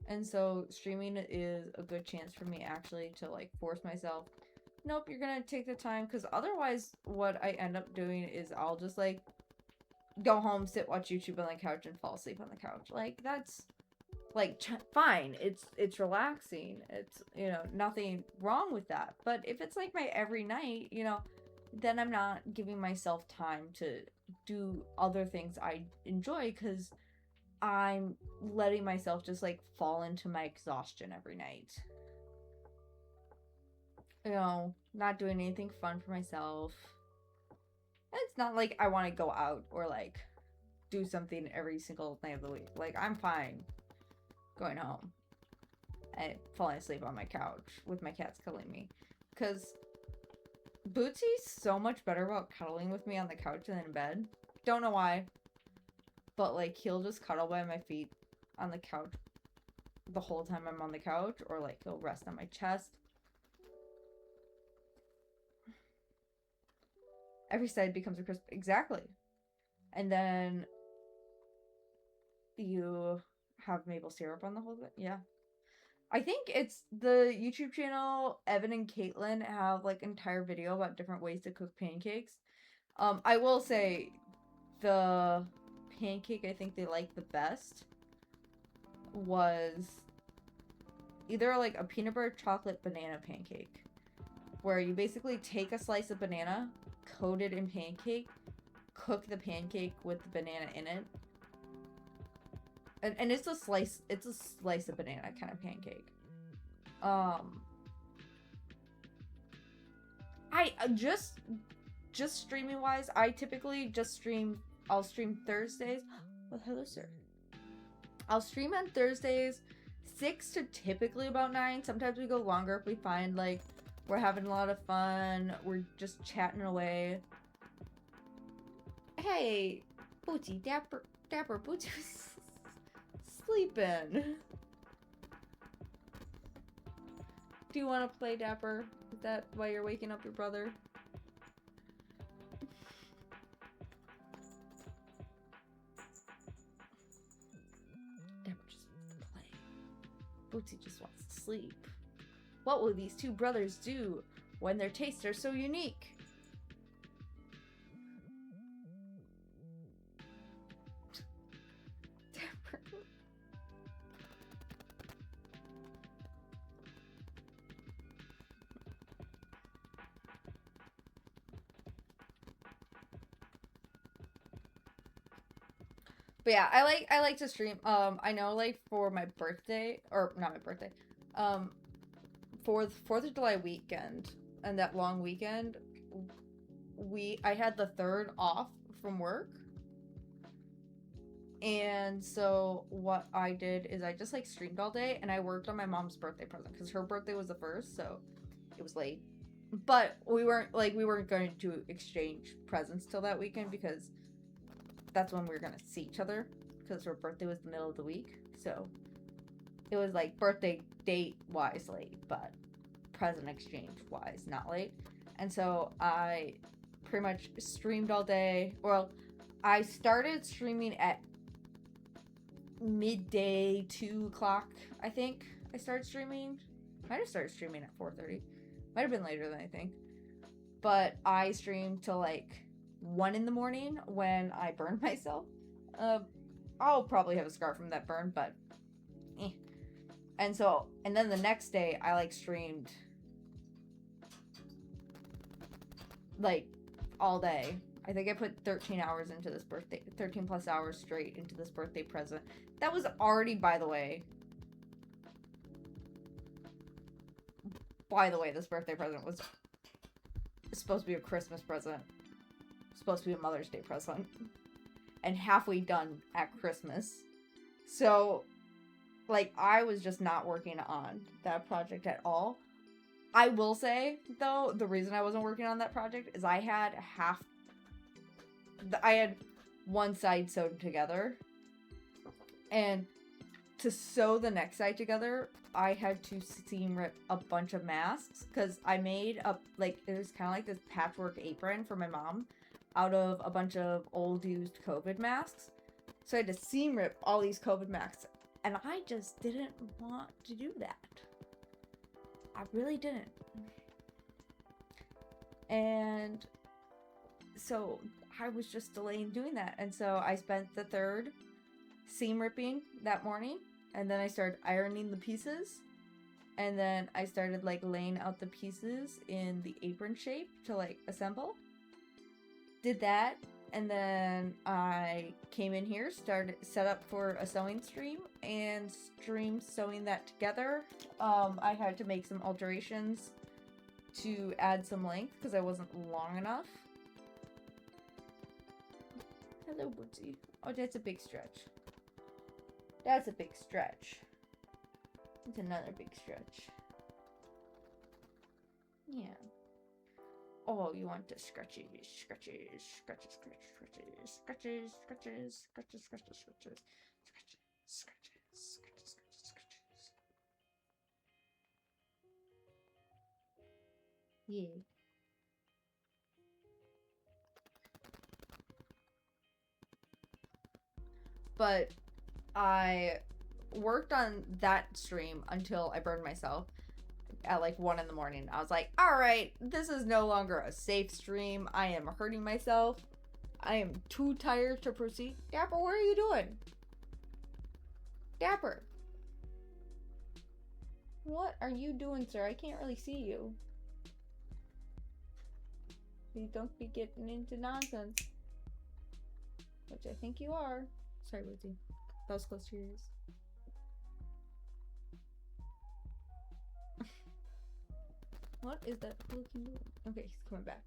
And so streaming is a good chance for me actually to like force myself. Nope, you're gonna take the time because otherwise what I end up doing is I'll just like go home, sit, watch YouTube on the couch, and fall asleep on the couch. Like, that's, like, fine. It's relaxing. It's, you know, nothing wrong with that. But if it's, like, my every night, you know, then I'm not giving myself time to do other things I enjoy because I'm letting myself just like fall into my exhaustion every night. You know, not doing anything fun for myself. And it's not like I want to go out or like do something every single night of the week. Like, I'm fine going home and falling asleep on my couch with my cats cuddling me. Because Bootsy's so much better about cuddling with me on the couch than in bed. Don't know why. But, like, he'll just cuddle by my feet on the couch the whole time I'm on the couch. Or, like, he'll rest on my chest. Every side becomes a crisp. Exactly. And then you have maple syrup on the whole bit. Yeah. I think it's the YouTube channel Evan and Caitlin have like entire video about different ways to cook pancakes. I will say the pancake I think they like the best was either like a peanut butter chocolate banana pancake, where you basically take a slice of banana, coat it in pancake, cook the pancake with the banana in it. And it's a slice of banana kind of pancake. I just streaming wise, I typically I'll stream Thursdays. Oh, hello, sir. I'll stream on Thursdays 6 to typically about 9. Sometimes we go longer if we find like we're having a lot of fun, we're just chatting away. Hey, Booty, Dapper Booty was sleeping. Do you want to play, Dapper? Is that why you're waking up your brother? Dapper just wants to play. Bootsy just wants to sleep. What will these two brothers do when their tastes are so unique? Dapper. But yeah, I like to stream. I know like for my birthday, or not my birthday, for the 4th of July weekend and that long weekend, I had the 3rd off from work. And so what I did is I just like streamed all day and I worked on my mom's birthday present because her birthday was the 1st, so it was late. But we weren't going to exchange presents till that weekend because that's when we were gonna see each other, because her birthday was the middle of the week. So it was like birthday date wise late, but present exchange wise not late. And so I pretty much streamed all day. Well, I started streaming at midday, 2 o'clock, I think. I started streaming. Might have started streaming at 4:30. Might have been later than I think. But I streamed till like 1 in the morning when I burned myself. I'll probably have a scar from that burn, but eh. And then the next day I like streamed like all day. I think I put 13 hours into this 13 plus hours straight into this birthday present. That was already, by the way, this birthday present was supposed to be a Christmas present. Supposed to be a Mother's Day present. And halfway done at Christmas. So, like, I was just not working on that project at all. I will say, though, the reason I wasn't working on that project is I had one side sewed together. And to sew the next side together, I had to seam rip a bunch of masks. Because I made it was kind of like this patchwork apron for my mom out of a bunch of old used COVID masks. So I had to seam rip all these COVID masks. And I just didn't want to do that. I really didn't. And so I was just delaying doing that. And so I spent the 3rd seam ripping that morning. And then I started ironing the pieces. and then I started like laying out the pieces in the apron shape to like assemble. Did that, and then I came in here, set up for a sewing stream, and streamed sewing that together. I had to make some alterations to add some length because I wasn't long enough. Hello, Bootsy. Oh, that's a big stretch. That's a big stretch. It's another big stretch. Yeah. Oh, you want the scratches, scratches, scratches, scratches, scratches, scratches, scratches, scratches, scratches, scratches, scratches, scratches, scratches, scratches. Yeah. But I worked on that stream until I burned myself at like 1 in the morning. I was like, all right, this is no longer a safe stream. I am hurting myself. I am too tired to proceed. Dapper, what are you doing? Dapper. What are you doing, sir? I can't really see you. Please don't be getting into nonsense. Which I think you are. Sorry, Woodsy. That was close to your ears. What is that looking doing? Okay, he's coming back.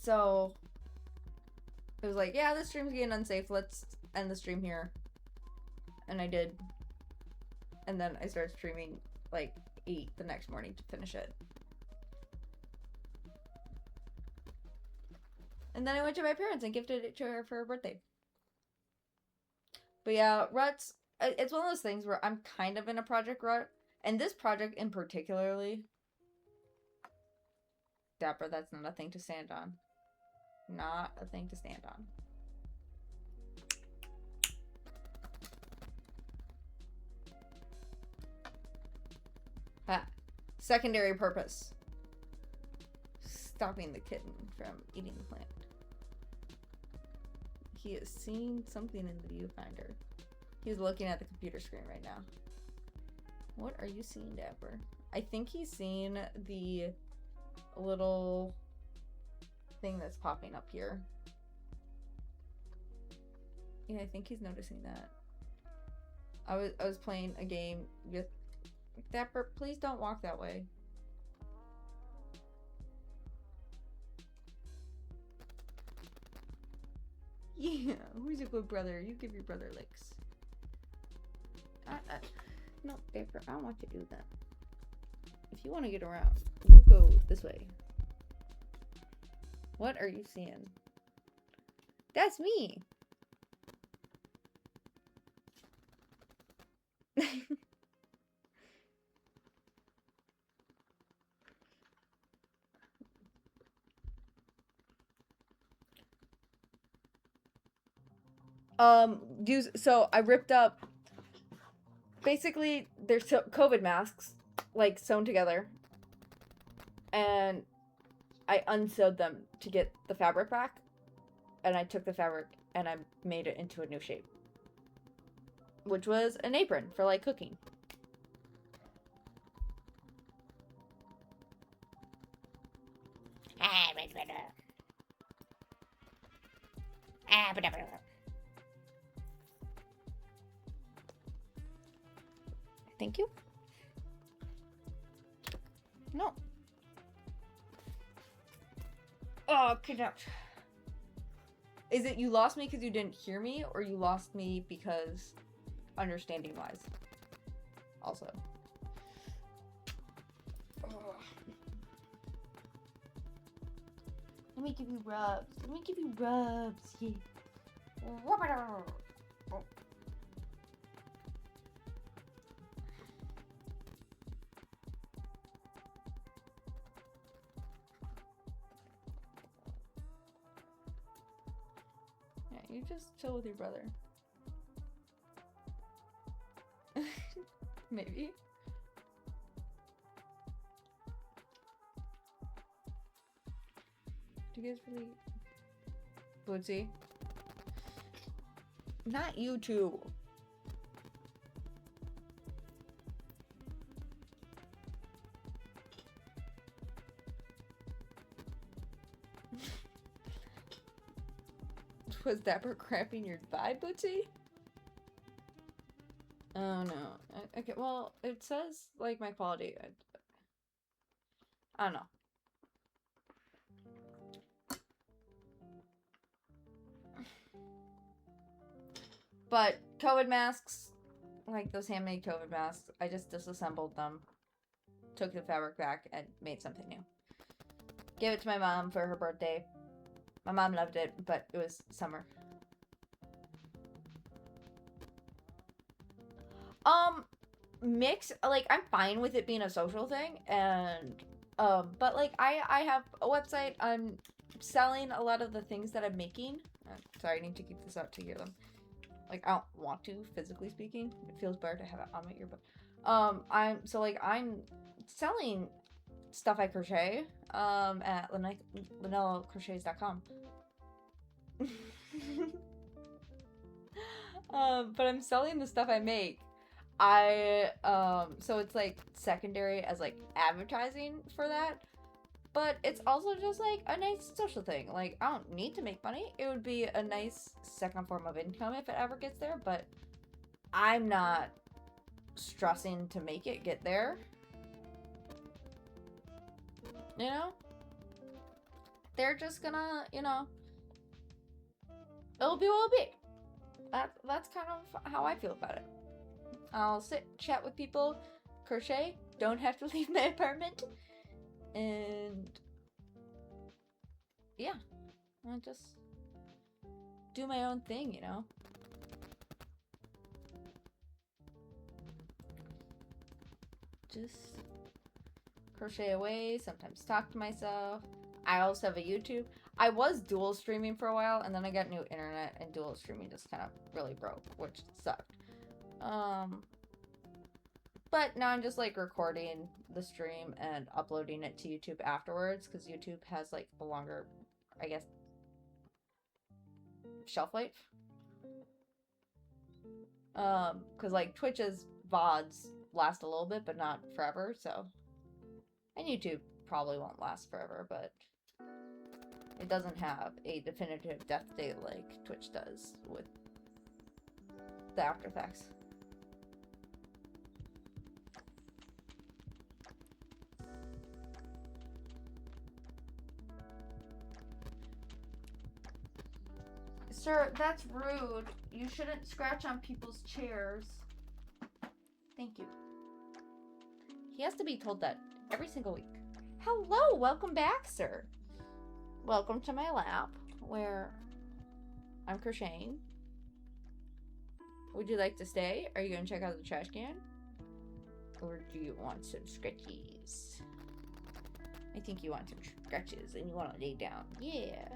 So it was like, yeah, this stream's getting unsafe. Let's end the stream here. And I did. And then I started streaming like 8 the next morning to finish it. And then I went to my parents and gifted it to her for her birthday. But yeah, ruts, it's one of those things where I'm kind of in a project rut. And this project in particularly, Dapper, that's not a thing to stand on. Not a thing to stand on. Ha. Secondary purpose. Stopping the kitten from eating the plant. He is seeing something in the viewfinder. He's looking at the computer screen right now. What are you seeing, Dapper? I think he's seeing the little thing that's popping up here. Yeah, I think he's noticing that. I was playing a game with Dapper. Please don't walk that way. Yeah, who's a good brother? You give your brother licks. No, Dapper, I don't want to do that. If you want to get around, you go this way. What are you seeing? That's me! So I ripped up, basically there's COVID masks like sewn together, and I unsewed them to get the fabric back, and I took the fabric and I made it into a new shape, which was an apron for like cooking. Thank you. No. Oh, get out. Is it you lost me because you didn't hear me, or you lost me because understanding wise? Also. Oh. Let me give you rubs. Let me give you rubs. Yeah. Oh. You just chill with your brother. Maybe. Do you guys really... Woodsy? Not you two. Was Dapper cramping your thigh, Bootsy? Oh no. Okay, well, it says, like, my quality. I don't know. But COVID masks, like those handmade COVID masks, I just disassembled them, took the fabric back, and made something new. Gave it to my mom for her birthday. My mom loved it, but it was summer. Mix, like, I'm fine with it being a social thing, and, but, like, I have a website. I'm selling a lot of the things that I'm making. Sorry, I need to keep this out to hear them. Like, I don't want to, physically speaking. It feels better to have it on my earbud. I'm selling stuff I crochet, at LenellaCrochets.com. But I'm selling the stuff I make. So it's, like, secondary as, like, advertising for that. But it's also just, like, a nice social thing. Like, I don't need to make money. It would be a nice second form of income if it ever gets there, but I'm not stressing to make it get there. You know? They're just gonna, you know, it'll be what it'll be. That's kind of how I feel about it. I'll sit, chat with people, crochet, don't have to leave my apartment, and yeah, I just do my own thing, you know? Just crochet away, sometimes talk to myself. I also have a YouTube. I was dual streaming for a while, and then I got new internet, and dual streaming just kind of really broke, which sucked. But now I'm just, like, recording the stream and uploading it to YouTube afterwards, because YouTube has, like, a longer, I guess, shelf life. Because, like, Twitch's VODs last a little bit, but not forever, so. And YouTube probably won't last forever, but it doesn't have a definitive death date like Twitch does with the After Effects. Sir, that's rude. You shouldn't scratch on people's chairs. Thank you. He has to be told that every single week. Hello, welcome back, sir. Welcome to my lab, where I'm crocheting. Would you like to stay? Are you going to check out the trash can? Or do you want some scratchies? I think you want some scratches and you want to lay down. Yeah.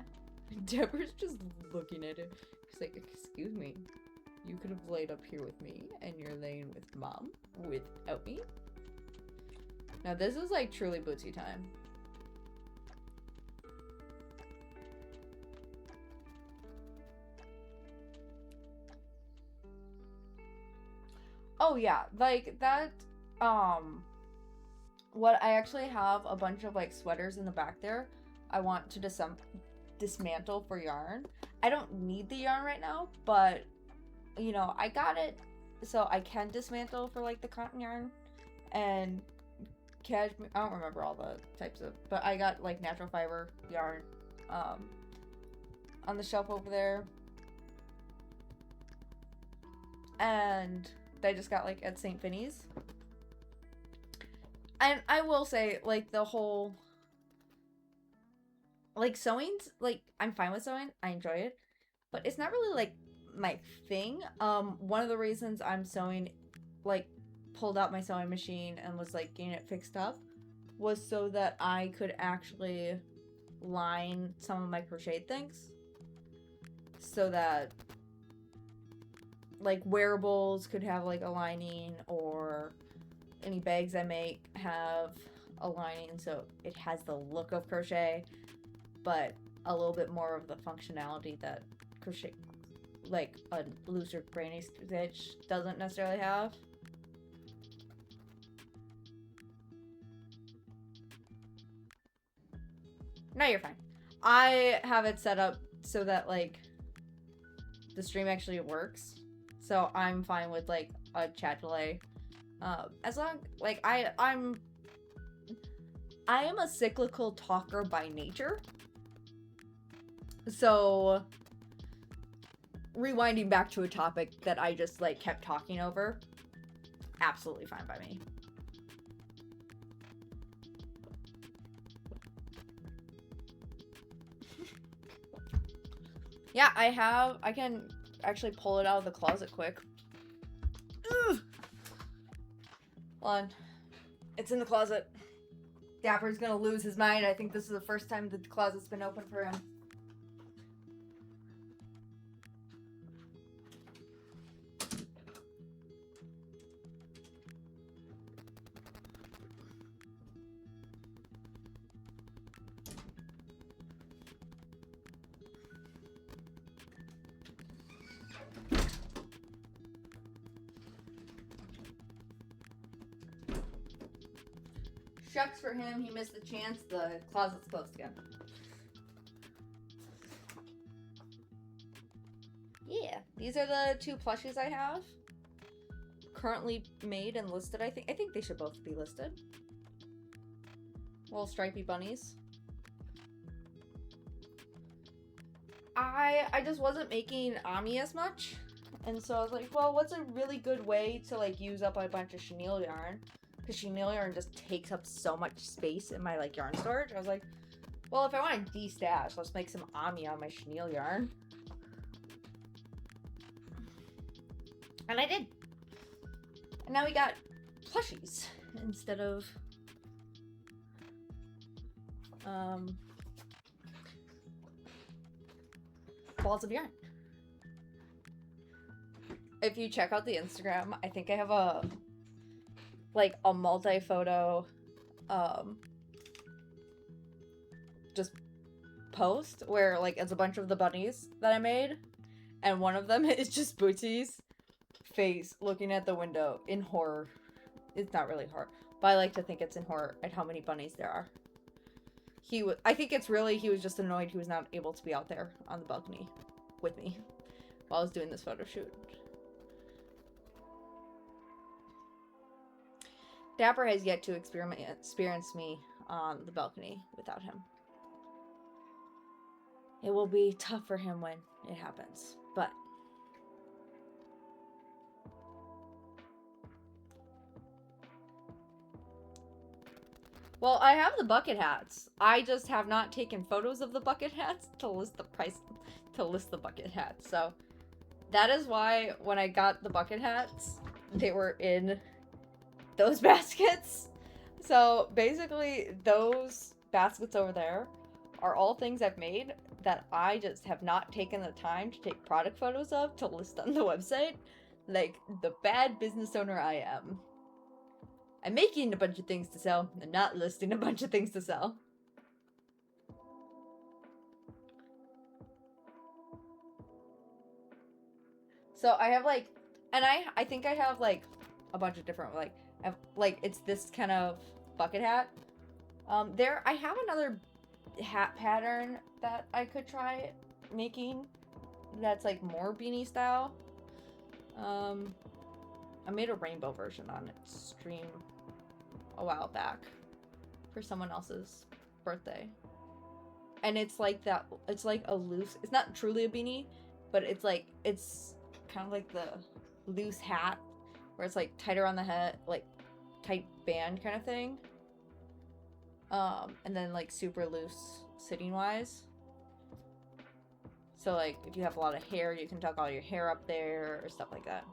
Deborah's just looking at him. She's like, excuse me. You could have laid up here with me and you're laying with mom without me? Now this is like truly Bootsy time. Oh yeah, like that, what I actually have a bunch of like sweaters in the back there I want to dismantle for yarn. I don't need the yarn right now, but you know, I got it so I can dismantle for like the cotton yarn and cashmere. I don't remember all the types of, but I got like natural fiber yarn on the shelf over there, and I just got like at St. Vinny's. And I will say, like, the whole, like, sewing's, like, I'm fine with sewing. I enjoy it. But it's not really, like, my thing. One of the reasons I'm sewing, like, pulled out my sewing machine and was, like, getting it fixed up was so that I could actually line some of my crocheted things. So that, like, wearables could have, like, a lining, or any bags I make have a lining, so it has the look of crochet, but a little bit more of the functionality that crochet, like a looser granny stitch, doesn't necessarily have. No, you're fine. I have it set up so that, like, the stream actually works. So I'm fine with like a chat delay. As long like I am a cyclical talker by nature. So rewinding back to a topic that I just like kept talking over, absolutely fine by me. Yeah, I can actually pull it out of the closet quick. Ugh. Hold on. It's in the closet. Dapper's gonna lose his mind. I think this is the first time that the closet's been open for him. Shucks for him, he missed the chance. The closet's closed again. Yeah, these are the two plushies I have. Currently made and listed, I think they should both be listed. Little stripy bunnies. I just wasn't making Ami as much. And so I was like, well, what's a really good way to like use up a bunch of chenille yarn? Because chenille yarn just takes up so much space in my like yarn storage. I was like, well, if I want to de-stash, let's make some Ami on my chenille yarn. And I did. And now we got plushies instead of balls of yarn. If you check out the Instagram, I think I have a multi-photo just post where like it's a bunch of the bunnies that I made, and one of them is just Bootsy's face looking at the window in horror. It's not really horror, but I like to think it's in horror at how many bunnies there are. I think it's really he was just annoyed he was not able to be out there on the balcony with me while I was doing this photo shoot. Dapper has yet to experience me on the balcony without him. It will be tough for him when it happens, but well, I have the bucket hats. I just have not taken photos of the bucket hats to list the price, to list the bucket hats. So that is why when I got the bucket hats, they were in those baskets. So basically those baskets over there are all things I've made that I just have not taken the time to take product photos of to list on the website. Like the bad business owner I am. I'm making a bunch of things to sell and not listing a bunch of things to sell. So I have like, and I think I have like a bunch of different it's this kind of bucket hat. I have another hat pattern that I could try making that's like more beanie style. I made a rainbow version on its stream a while back for someone else's birthday. And it's like that, it's like a loose, it's not truly a beanie, but it's like, it's kind of like the loose hat where it's like tighter on the head, like tight band kind of thing. And then like super loose sitting wise. So like if you have a lot of hair, you can tuck all your hair up there or stuff like that.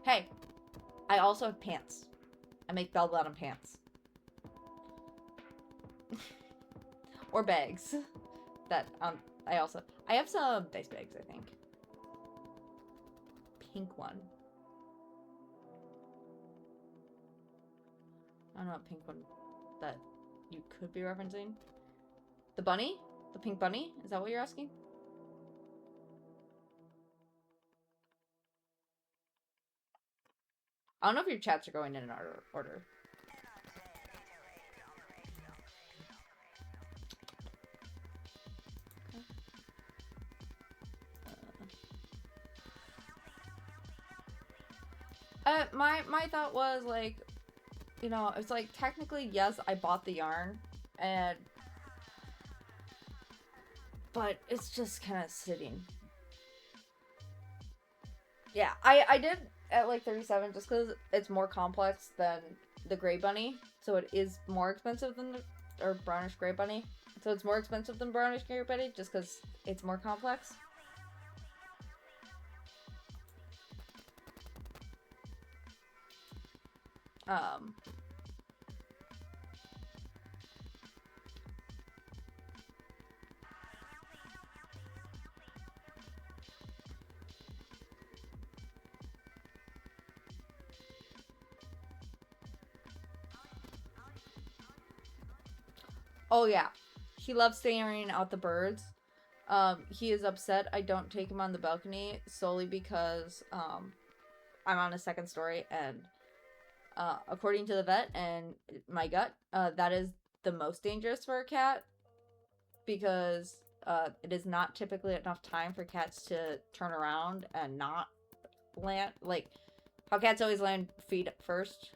Hey, I also have pants. I make bell-bottom pants. Or bags. That, I have some dice bags, I think. Pink one. I don't know what pink one that you could be referencing. The bunny? The pink bunny? Is that what you're asking? I don't know if your chats are going in order. Okay. My thought was like, you know, it's like technically yes, I bought the yarn, but it's just kind of sitting. Yeah, I did at like 37 just because it's more complex than the gray bunny, so it is more expensive than the or brownish gray bunny. So it's more expensive than brownish gray bunny just because it's more complex. Um. Oh yeah, he loves staring out the birds. He is upset I don't take him on the balcony solely because I'm on a second story and according to the vet and my gut, that is the most dangerous for a cat because it is not typically enough time for cats to turn around and not land. Like, how cats always land feet first.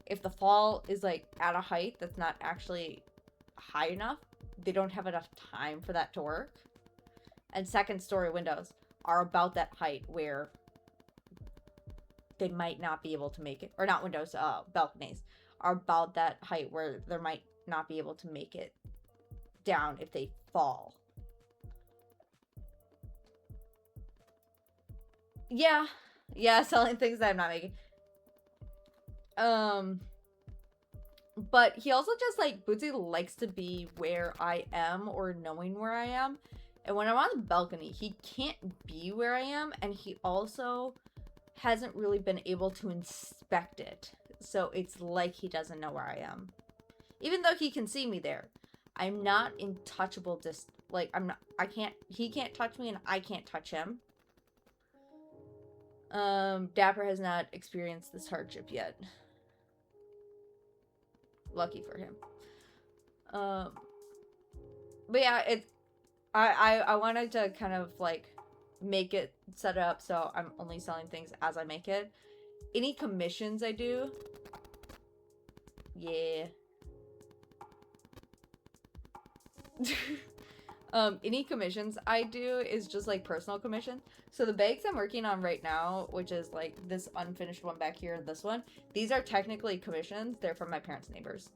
If the fall is, like, at a height that's not actually high enough, they don't have enough time for that to work. And second story windows are about that height where they might not be able to make it. Or not windows, balconies are about that height where they might not be able to make it down if they fall. Yeah. Yeah, selling things that I'm not making. But he also just, like, Bootsy likes to be where I am or knowing where I am. And when I'm on the balcony, he can't be where I am. And he also hasn't really been able to inspect it. So it's like he doesn't know where I am. Even though he can see me there. I'm not in touchable like, he can't touch me and I can't touch him. Dapper has not experienced this hardship yet. Lucky for him. But yeah, I wanted to kind of like make it set up so I'm only selling things as I make it. Any commissions I do, yeah. Any commissions I do is just like personal commission. So the bags I'm working on right now, which is like this unfinished one back here and this one, these are technically commissions. They're from my parents' neighbors.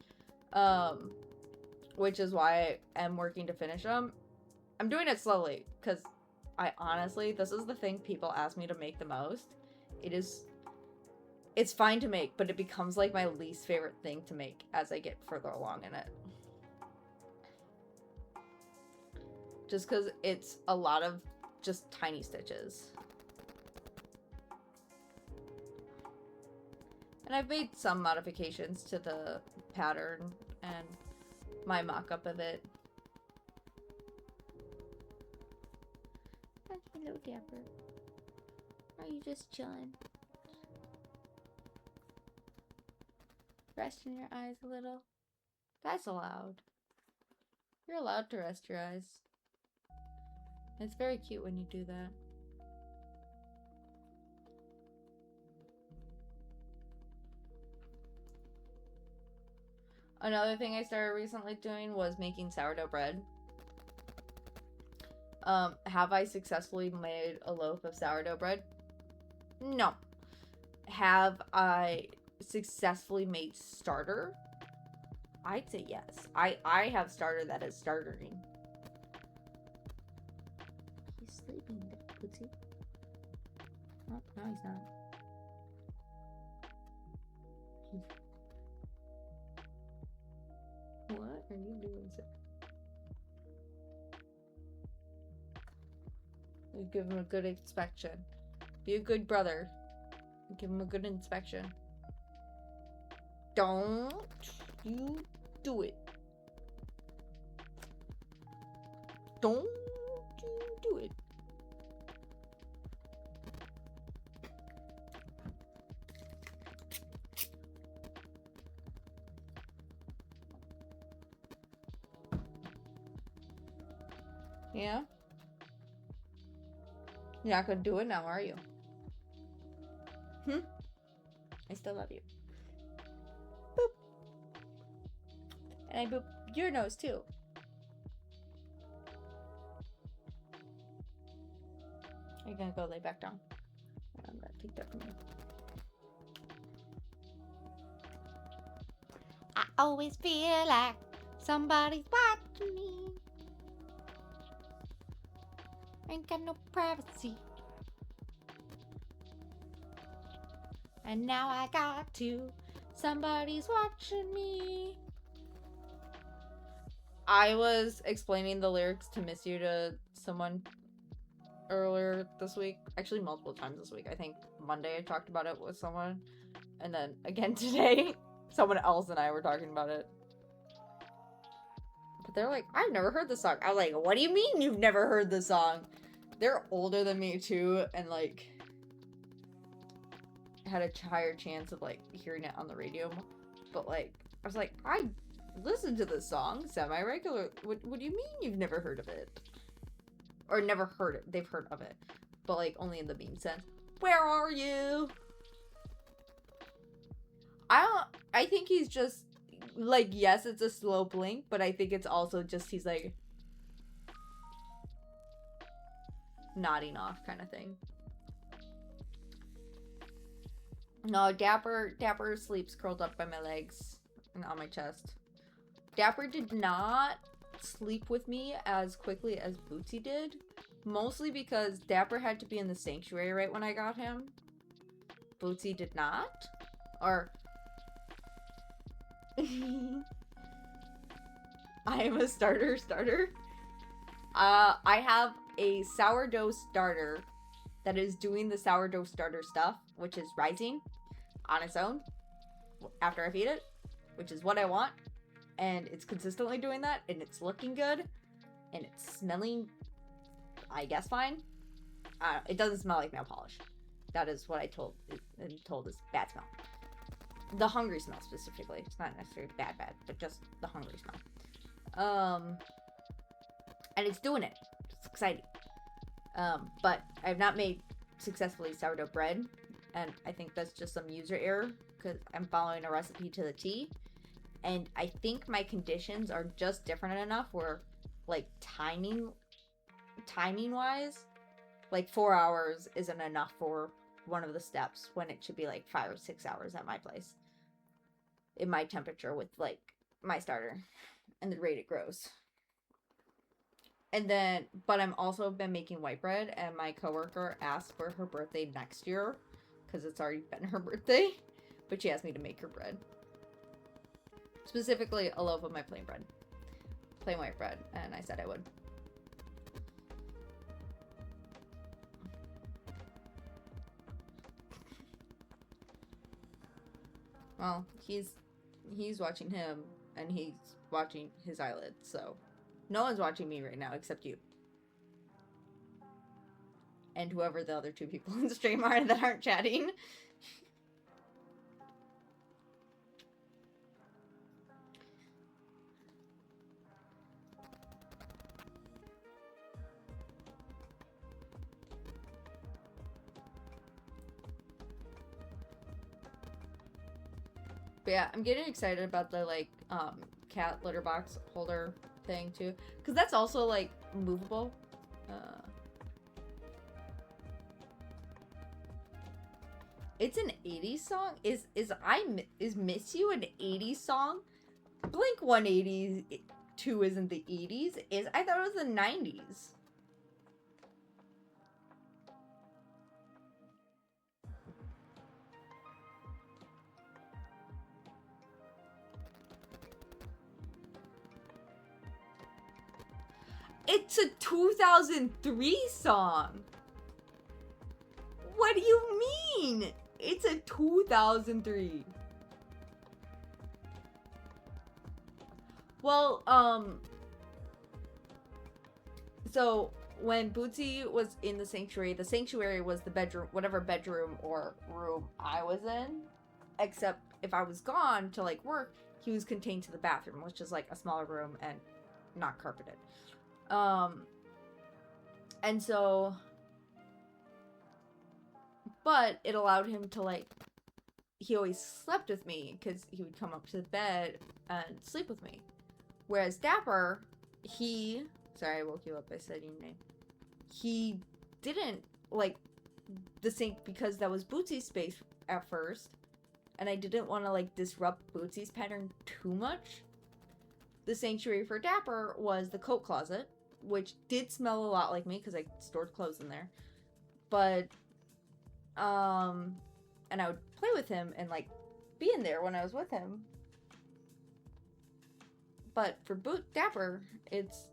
Which is why I am working to finish them. I'm doing it slowly because I honestly, this is the thing people ask me to make the most. It's fine to make, but it becomes like my least favorite thing to make as I get further along in it. Just because it's a lot of just tiny stitches. And I've made some modifications to the pattern and my mock-up of it. Hello, Dapper. Are you just chilling? Resting your eyes a little? That's allowed. You're allowed to rest your eyes. It's very cute when you do that. Another thing I started recently doing was making sourdough bread. Have I successfully made a loaf of sourdough bread? No. Have I successfully made starter? I'd say yes. I have starter that is startering. He's sleeping, Bootsy. Oh, no, he's not. What are you doing, sir? You give him a good inspection. Be a good brother. Give him a good inspection. Don't you do it. Don't you do it. Yeah? You're not gonna do it now, are you? Hmm? still love you. Boop. And I boop your nose too. You're gonna go lay back down. I'm gonna take that from you. I always feel like somebody's watching me. Ain't got no privacy. And now I got to. Somebody's watching me. I was explaining the lyrics to Miss You to someone earlier this week. Actually, multiple times this week. I think Monday I talked about it with someone. And then again today, someone else and I were talking about it. But they're like, I've never heard this song. I was like, what do you mean you've never heard this song? They're older than me too, and like had a higher chance of like hearing it on the radio. But like, I was like, I listen to this song semi-regular. What do you mean you've never heard of it? Or never heard it. They've heard of it. But like only in the meme sense. Where are you? I think he's just like, yes, it's a slow blink, but I think it's also just he's like nodding off kind of thing. No, Dapper sleeps curled up by my legs and on my chest. Dapper did not sleep with me as quickly as Bootsy did. Mostly because Dapper had to be in the sanctuary right when I got him. Bootsy did not. Or... I am a starter. I have a sourdough starter that is doing the sourdough starter stuff, which is rising on its own after I feed it, which is what I want. And it's consistently doing that, and it's looking good, and it's smelling, I guess, fine. It doesn't smell like nail polish. That is what I told is bad smell. The hungry smell specifically. It's not necessarily bad, but just the hungry smell. And it's doing it. It's exciting. But I've not made successfully sourdough bread, and I think that's just some user error because I'm following a recipe to the T. And I think my conditions are just different enough where, like, timing wise, like 4 hours isn't enough for one of the steps when it should be like 5 or 6 hours at my place. In my temperature with like my starter and the rate it grows. And then, but I'm also been making white bread, and my coworker asked for her birthday next year because it's already been her birthday, but she asked me to make her bread. Specifically, a loaf of my plain white bread, and I said I would. Well, he's watching him, and he's watching his eyelids, so no one's watching me right now except you. And whoever the other 2 people in the stream are that aren't chatting. But yeah, I'm getting excited about the, like, cat litter box holder thing, too. Because that's also, like, movable. It's an 80s song? Is Miss You an 80s song? Blink 182 isn't the 80s. I thought it was the 90s. It's a 2003 song. What do you mean? It's a 2003. Well, so when Bootsy was in the sanctuary was the bedroom, whatever bedroom or room I was in. Except if I was gone to, like, work, he was contained to the bathroom, which is, like, a smaller room and not carpeted. And so, but it allowed him to, like, he always slept with me because he would come up to the bed and sleep with me. Whereas Dapper, sorry, I woke you up by saying your name. He didn't like the sink because that was Bootsy's space at first, and I didn't want to like disrupt Bootsy's pattern too much. The sanctuary for Dapper was the coat closet, which did smell a lot like me because I stored clothes in there. But, and I would play with him and like be in there when I was with him. But for Dapper, it's,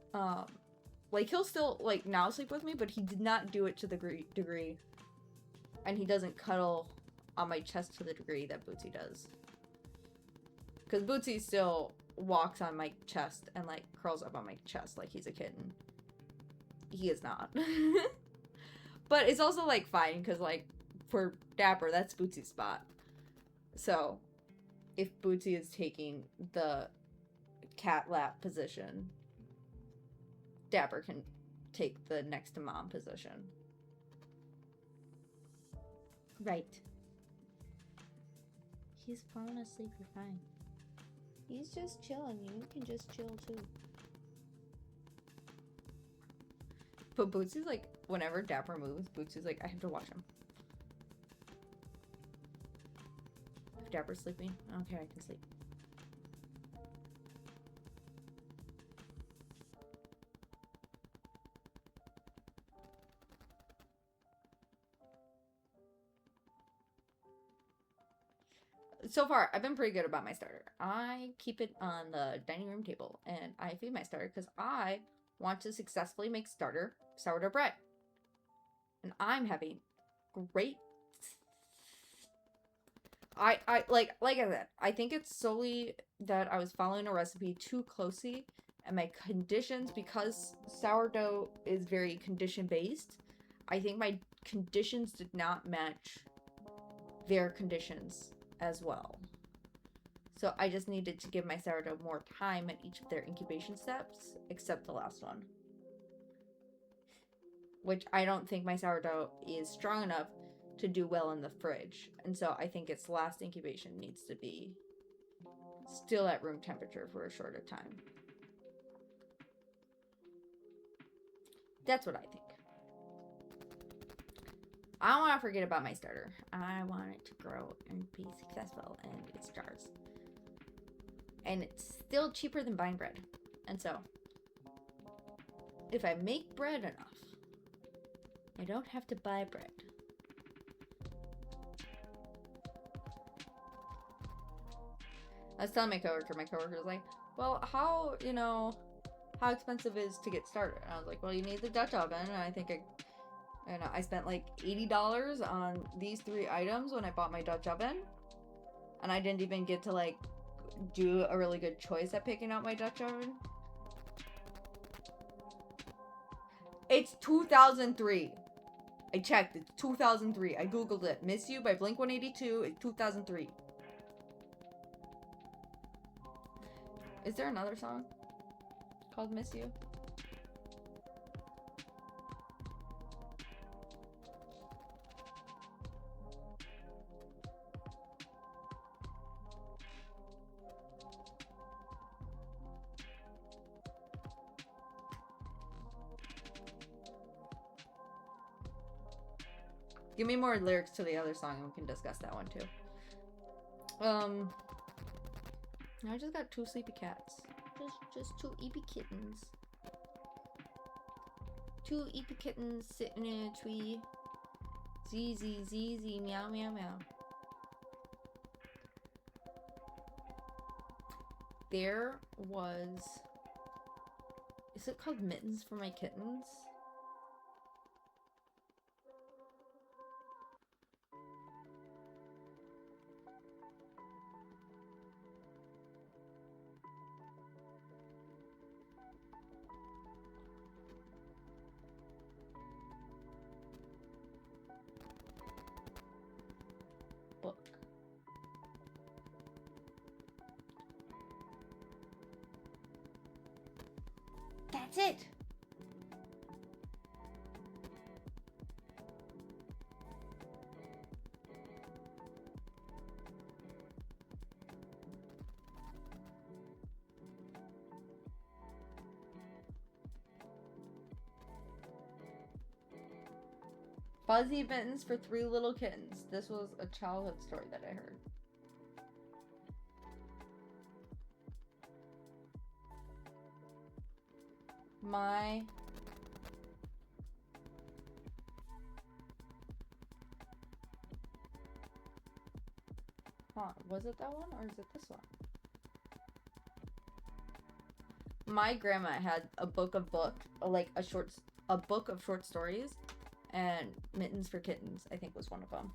like he'll still like now sleep with me, but he did not do it to the degree. And he doesn't cuddle on my chest to the degree that Bootsy does. Because Bootsy still walks on my chest and like curls up on my chest like he's a kitten. He is not. But it's also like fine because like for Dapper, that's Bootsy's spot. So if Bootsy is taking the cat lap position, Dapper can take the next to mom position. Right. He's falling asleep, you're fine. He's just chilling. You can just chill too. But Bootsy's like, whenever Dapper moves, Bootsy's like, I have to watch him. If Dapper's sleeping, okay, I can sleep. So far, I've been pretty good about my starter. I keep it on the dining room table, and I feed my starter because I want to successfully make starter sourdough bread. And I'm having great... like I said, I think it's solely that I was following a recipe too closely, and my conditions, because sourdough is very condition-based, I think my conditions did not match their conditions as well. So I just needed to give my sourdough more time at each of their incubation steps, except the last one. Which I don't think my sourdough is strong enough to do well in the fridge. And so I think its last incubation needs to be still at room temperature for a shorter time. That's what I think. I don't want to forget about my starter. I want it to grow and be successful in its jars. And it's still cheaper than buying bread. And so, if I make bread enough, I don't have to buy bread. I was telling my coworker was like, well, how expensive is to get started? And I was like, well, you need the Dutch oven, and I think I spent like $80 on these 3 items when I bought my Dutch oven. And I didn't even get to like do a really good choice at picking out my Dutch oven. It's 2003. I checked. It's 2003. I googled it. Miss You by Blink-182. It's 2003. Is there another song called Miss You? Give me more lyrics to the other song and we can discuss that one too. I just got 2 sleepy cats. Just 2 eepy kittens. 2 eepy kittens sitting in a tree. Zee, meow, meow, meow. There was... Is it called Mittens for My Kittens? Book. That's it. Fuzzy mittens for 3 little kittens. This was a childhood story that I heard. My was it that one or is it this one? My grandma had a book of a book of short stories, and Mittens for Kittens, I think, was one of them.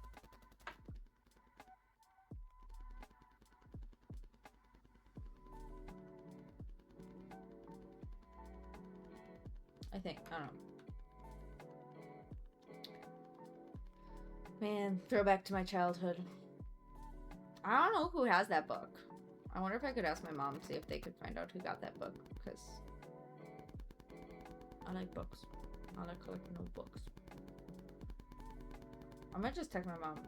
I think, I don't know. Man, throwback to my childhood. I don't know who has that book. I wonder if I could ask my mom, see if they could find out who got that book, because I like books. I like collecting old books. I might just text my mom.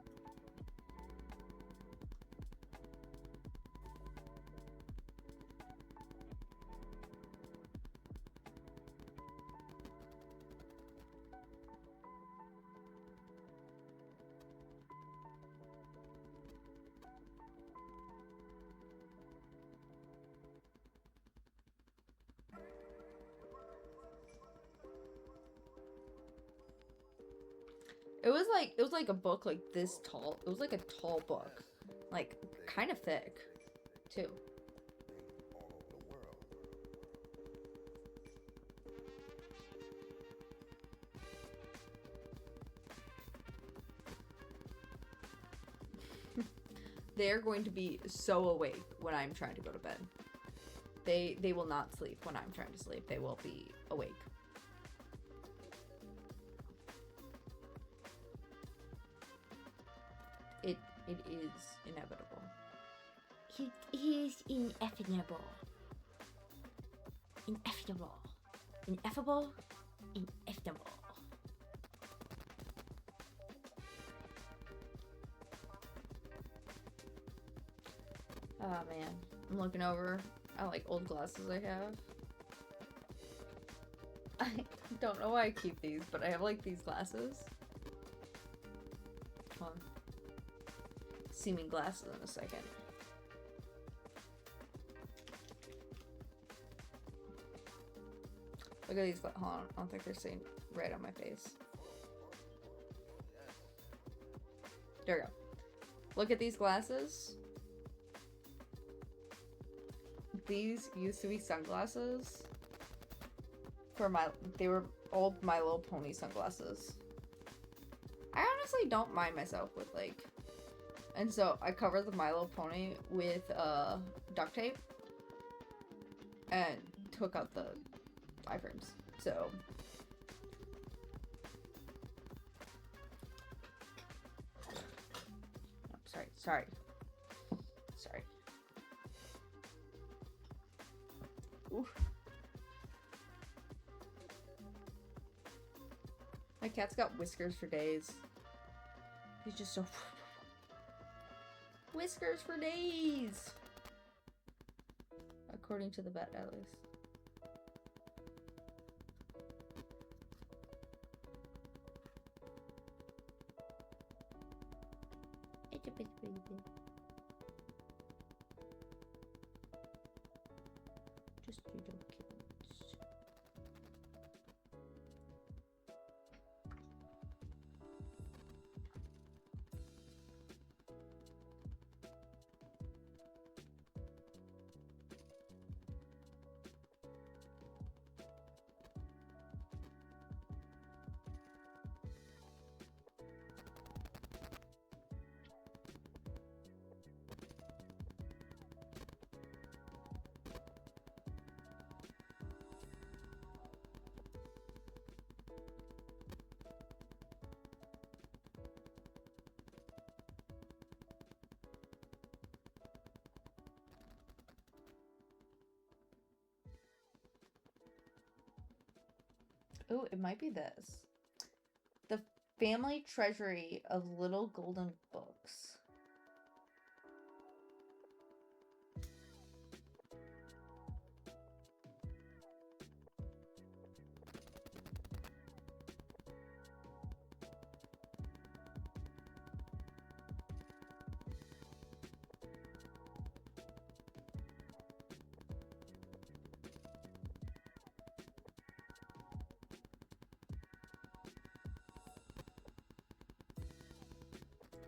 It was like a book like this tall. It was like a tall book. Like kind of thick too. They're going to be so awake when I'm trying to go to bed. They will not sleep when I'm trying to sleep. They will be awake. It is inevitable. It is inevitable. Inevitable. Ineffable. Inevitable. Oh man. I'm looking over at like old glasses I have. I don't know why I keep these, but I have like these glasses. Hold on. See me glasses in a second. Look at these glasses. Hold on. I don't think they're staying right on my face. There we go. Look at these glasses. These used to be sunglasses. They were old My Little Pony sunglasses. I honestly don't mind myself with like. And so I covered the My Little Pony with duct tape and took out the iframes. So oh, sorry. Ooh. My cat's got whiskers for days. He's just so whiskers for days. According to the vet, at least. It's a bit baby. Just little kittens. Oh, it might be this. The Family Treasury of Little Golden Books.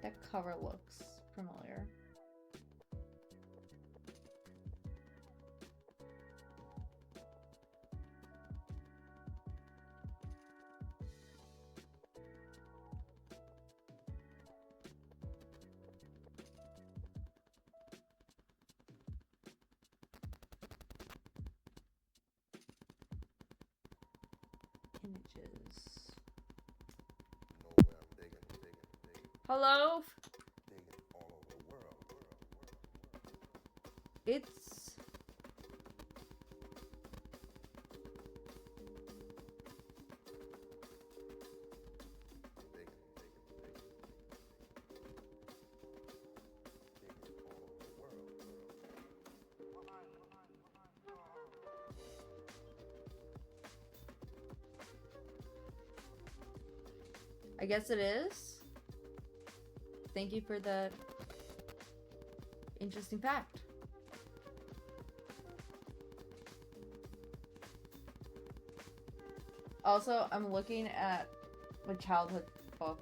That cover looks familiar. Images. You know where I'm digging. Hello? Digging all over the world. It's... Digging all over the world. I guess it is. Thank you for that interesting fact. Also, I'm looking at a childhood book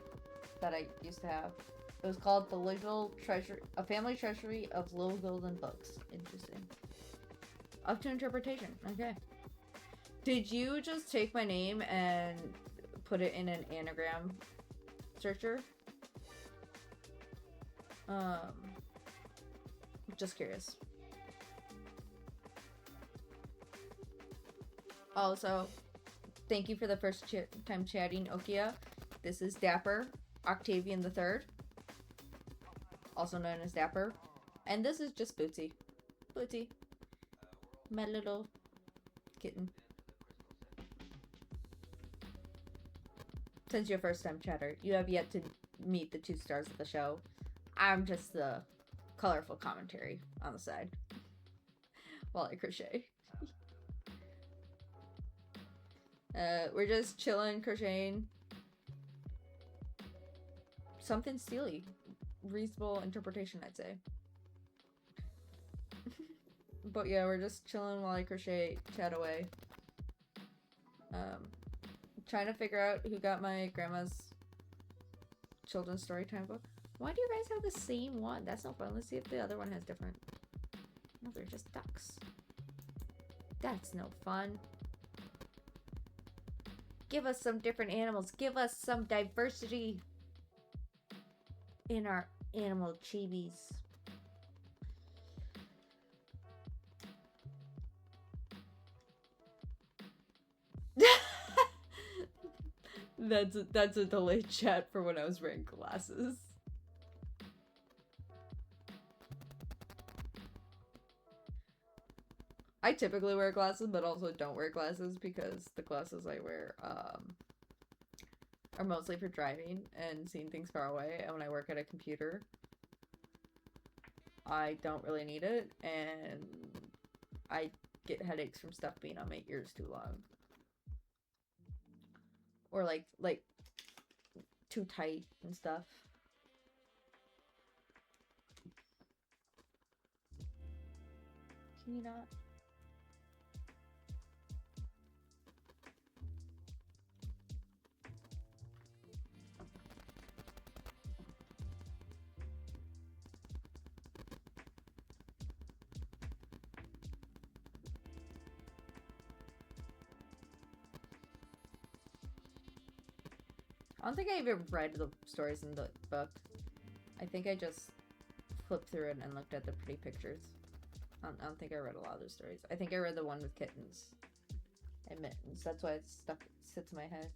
that I used to have. It was called The Little Treasure, A Family Treasury of Little Golden Books. Interesting. Up to interpretation. Okay. Did you just take my name and put it in an anagram searcher? Just curious. Also, thank you for the first time chatting, Okia. This is Dapper, Octavian III, also known as Dapper. And this is just Bootsy. Bootsy. My little kitten. Since you're first time chatter, you have yet to meet the 2 stars of the show. I'm just the colorful commentary on the side while I crochet. We're just chilling, crocheting. Something steely. Reasonable interpretation, I'd say. But yeah, we're just chilling while I crochet, chat away. Trying to figure out who got my grandma's children's story time book. Why do you guys have the same one? That's no fun. Let's see if the other one has different. No, they're just ducks. That's no fun. Give us some different animals. Give us some diversity in our animal chibis. That's a delayed chat for when I was wearing glasses. I typically wear glasses, but also don't wear glasses because the glasses I wear are mostly for driving and seeing things far away. And when I work at a computer, I don't really need it, and I get headaches from stuff being on my ears too long. Or like too tight and stuff. Can you not? I don't think I even read the stories in the book. I think I just flipped through it and looked at the pretty pictures. I don't think I read a lot of those stories. I think I read the one with kittens and mittens. That's why it sits in my head.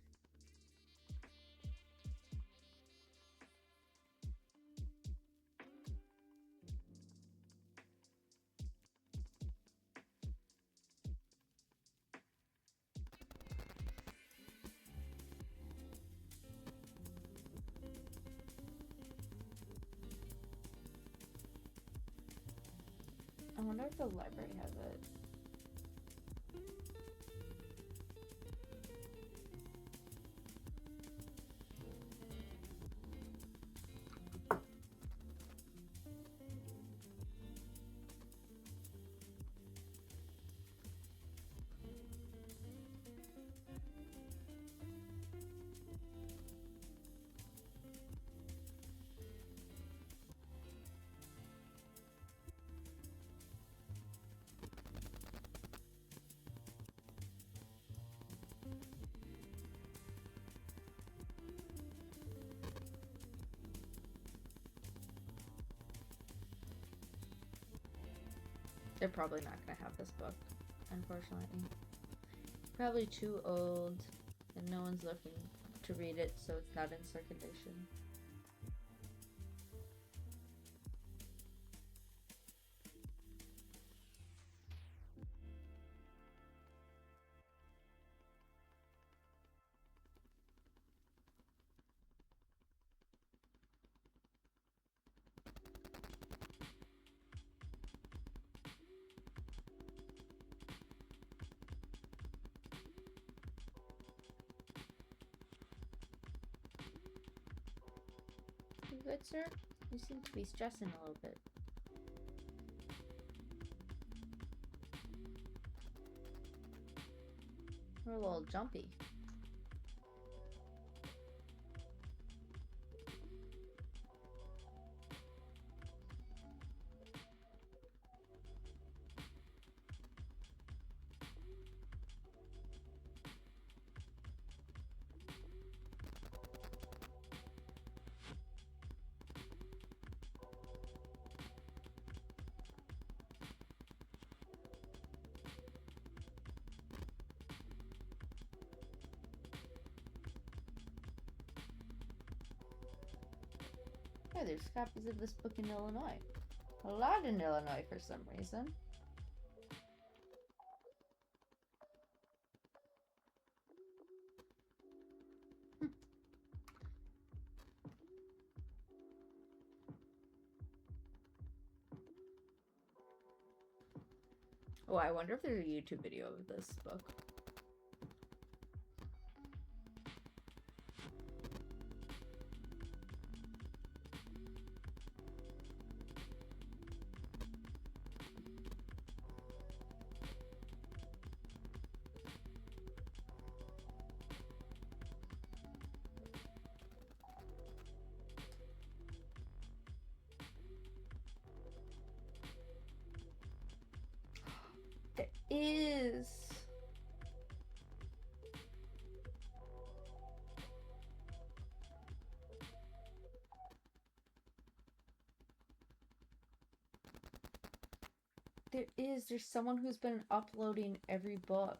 I wonder if the library has it. They're probably not gonna have this book, unfortunately. Probably too old, and no one's looking to read it, so it's not in circulation. You good, sir? You seem to be stressing a little bit. We're a little jumpy. Yeah, there's copies of this book in Illinois. A lot in Illinois for some reason. Oh, I wonder if there's a YouTube video of this book. There is. There is. There's someone who's been uploading every book.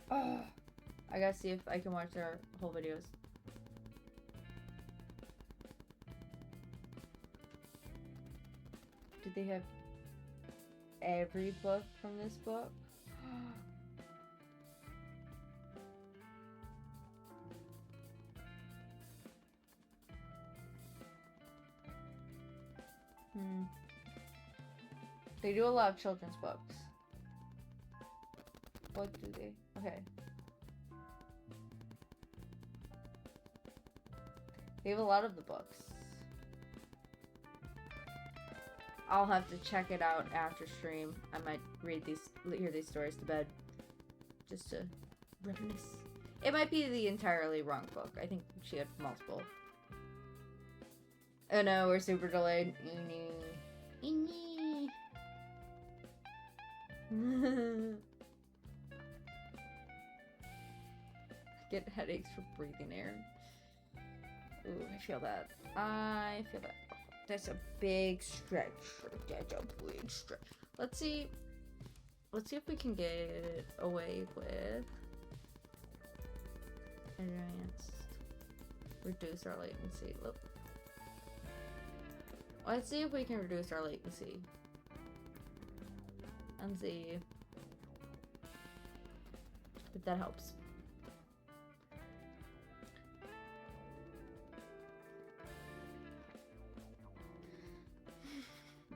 Oh, I gotta see if I can watch their whole videos. Did they have every book from this book? They do a lot of children's books. What do they? Okay. They have a lot of the books. I'll have to check it out after stream. I might hear these stories to bed. Just to reminisce. It might be the entirely wrong book. I think she had multiple. Oh no, we're super delayed. Get headaches for breathing air. Ooh, I feel that. I feel that. Oh, that's a big stretch. That's a big stretch. Let's see if we can get away with advanced. Reduce our latency. Look. Let's see if we can reduce our latency. And see if that helps.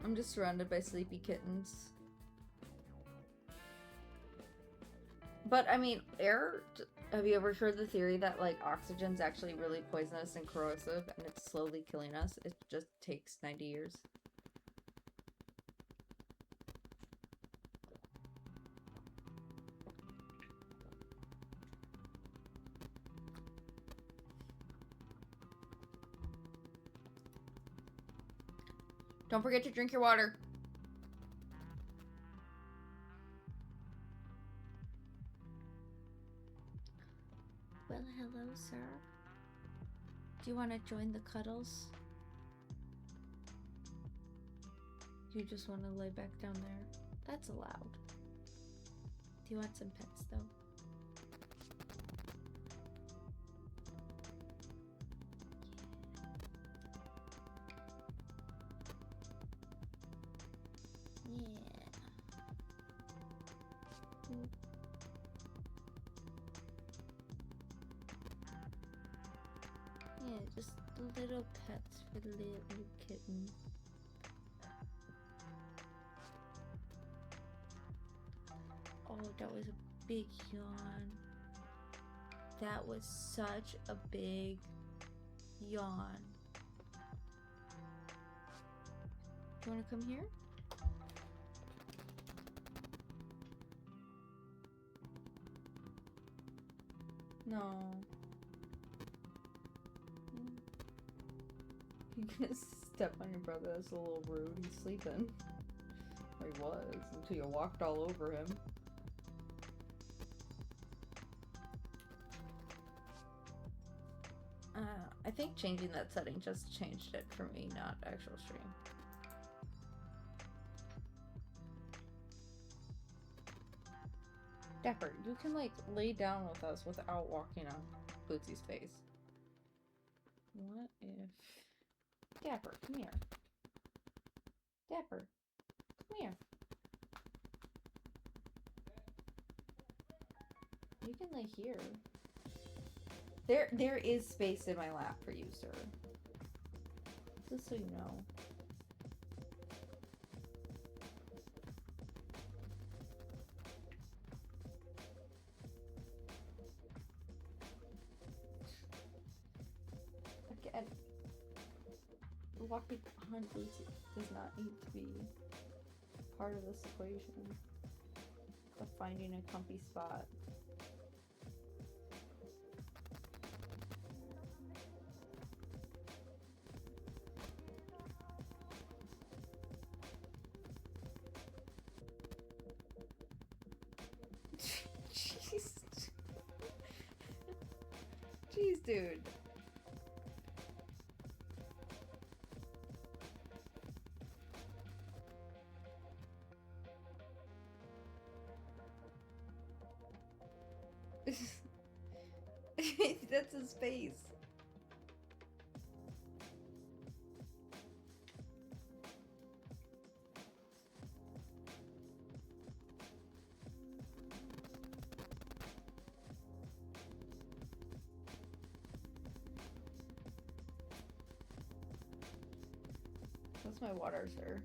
I'm just surrounded by sleepy kittens. But I mean, have you ever heard the theory that like oxygen's actually really poisonous and corrosive and it's slowly killing us? It just takes 90 years. Don't forget to drink your water. Well, hello, sir. Do you want want to join the cuddles? You just want to lay back down there? That's allowed. Do you want some pets though? Yeah. Mm. Yeah, just little pets for the little kitten. Oh, that was a big yawn. That was such a big yawn. Do you want to come here? No. You're gonna step on your brother. That's a little rude. He's sleeping. Or he was, until you walked all over him. I think changing that setting just changed it for me, not actual stream. Dapper, you can like lay down with us without walking on Bootsy's face. What if... Dapper, come here. Dapper, come here. You can lay here. There is space in my lap for you, sir. Just so you know. Again, walking on boots does not need to be part of this equation of finding a comfy spot. Jeez. Jeez, dude. That's his face. That's my water, sir.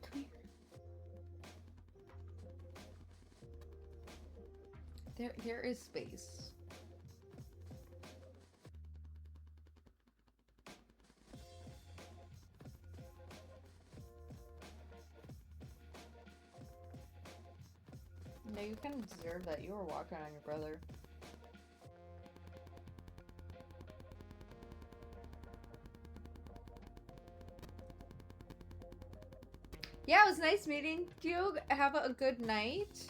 Come here. There is space. No, you kind of deserve that. You were walking on your brother. Yeah, it was nice meeting you. Have a good night.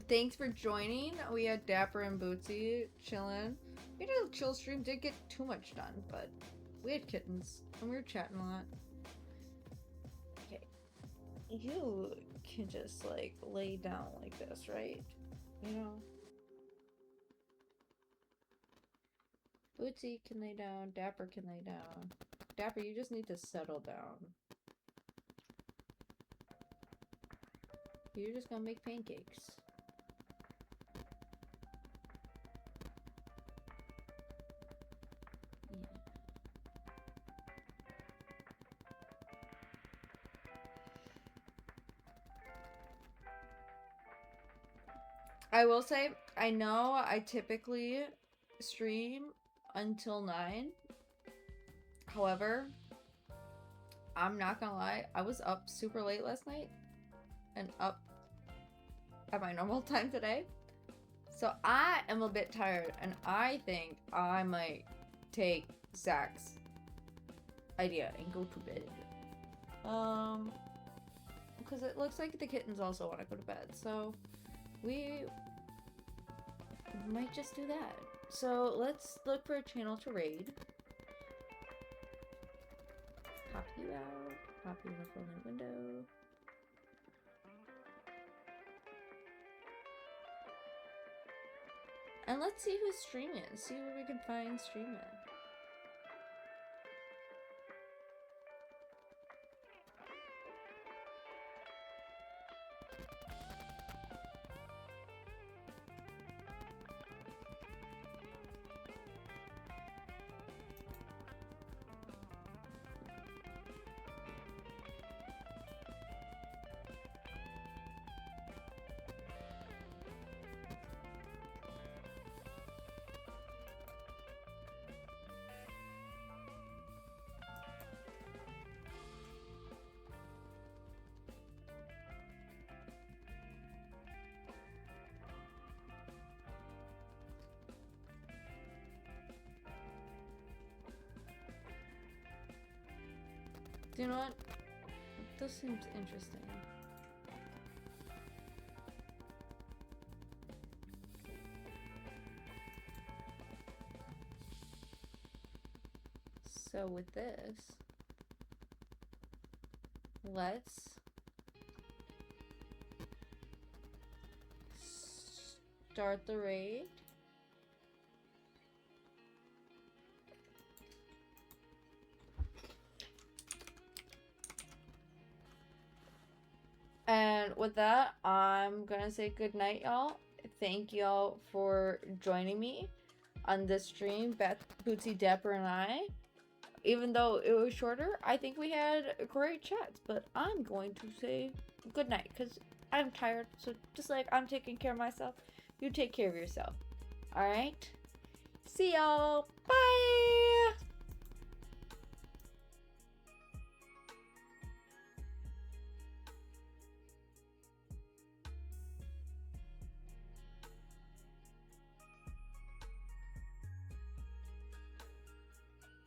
Thanks for joining. We had Dapper and Bootsy chilling. We did a chill stream. Didn't get too much done, but we had kittens and we were chatting a lot. Okay, you can just like lay down like this, right? You know. Bootsy can lay down. Dapper can lay down. Dapper, you just need to settle down. You're just gonna make pancakes. Yeah. I will say, I know I typically stream until 9. However, I'm not gonna lie, I was up super late last night and up at my normal time today. So I am a bit tired and I think I might take Zach's idea and go to bed. Because it looks like the kittens also want to go to bed, so we might just do that. So let's look for a channel to raid. Pop you out. Pop you in the phone window. And let's see who's streaming. See where we can find streaming. Do you know what? This seems interesting. So with this, let's start the raid. And with that, I'm gonna say good night, y'all. Thank y'all for joining me on this stream, Beth, Bootsy, Dapper, and I. Even though it was shorter, I think we had great chats. But I'm going to say good night because I'm tired. So just like I'm taking care of myself, you take care of yourself. All right? See y'all. Bye.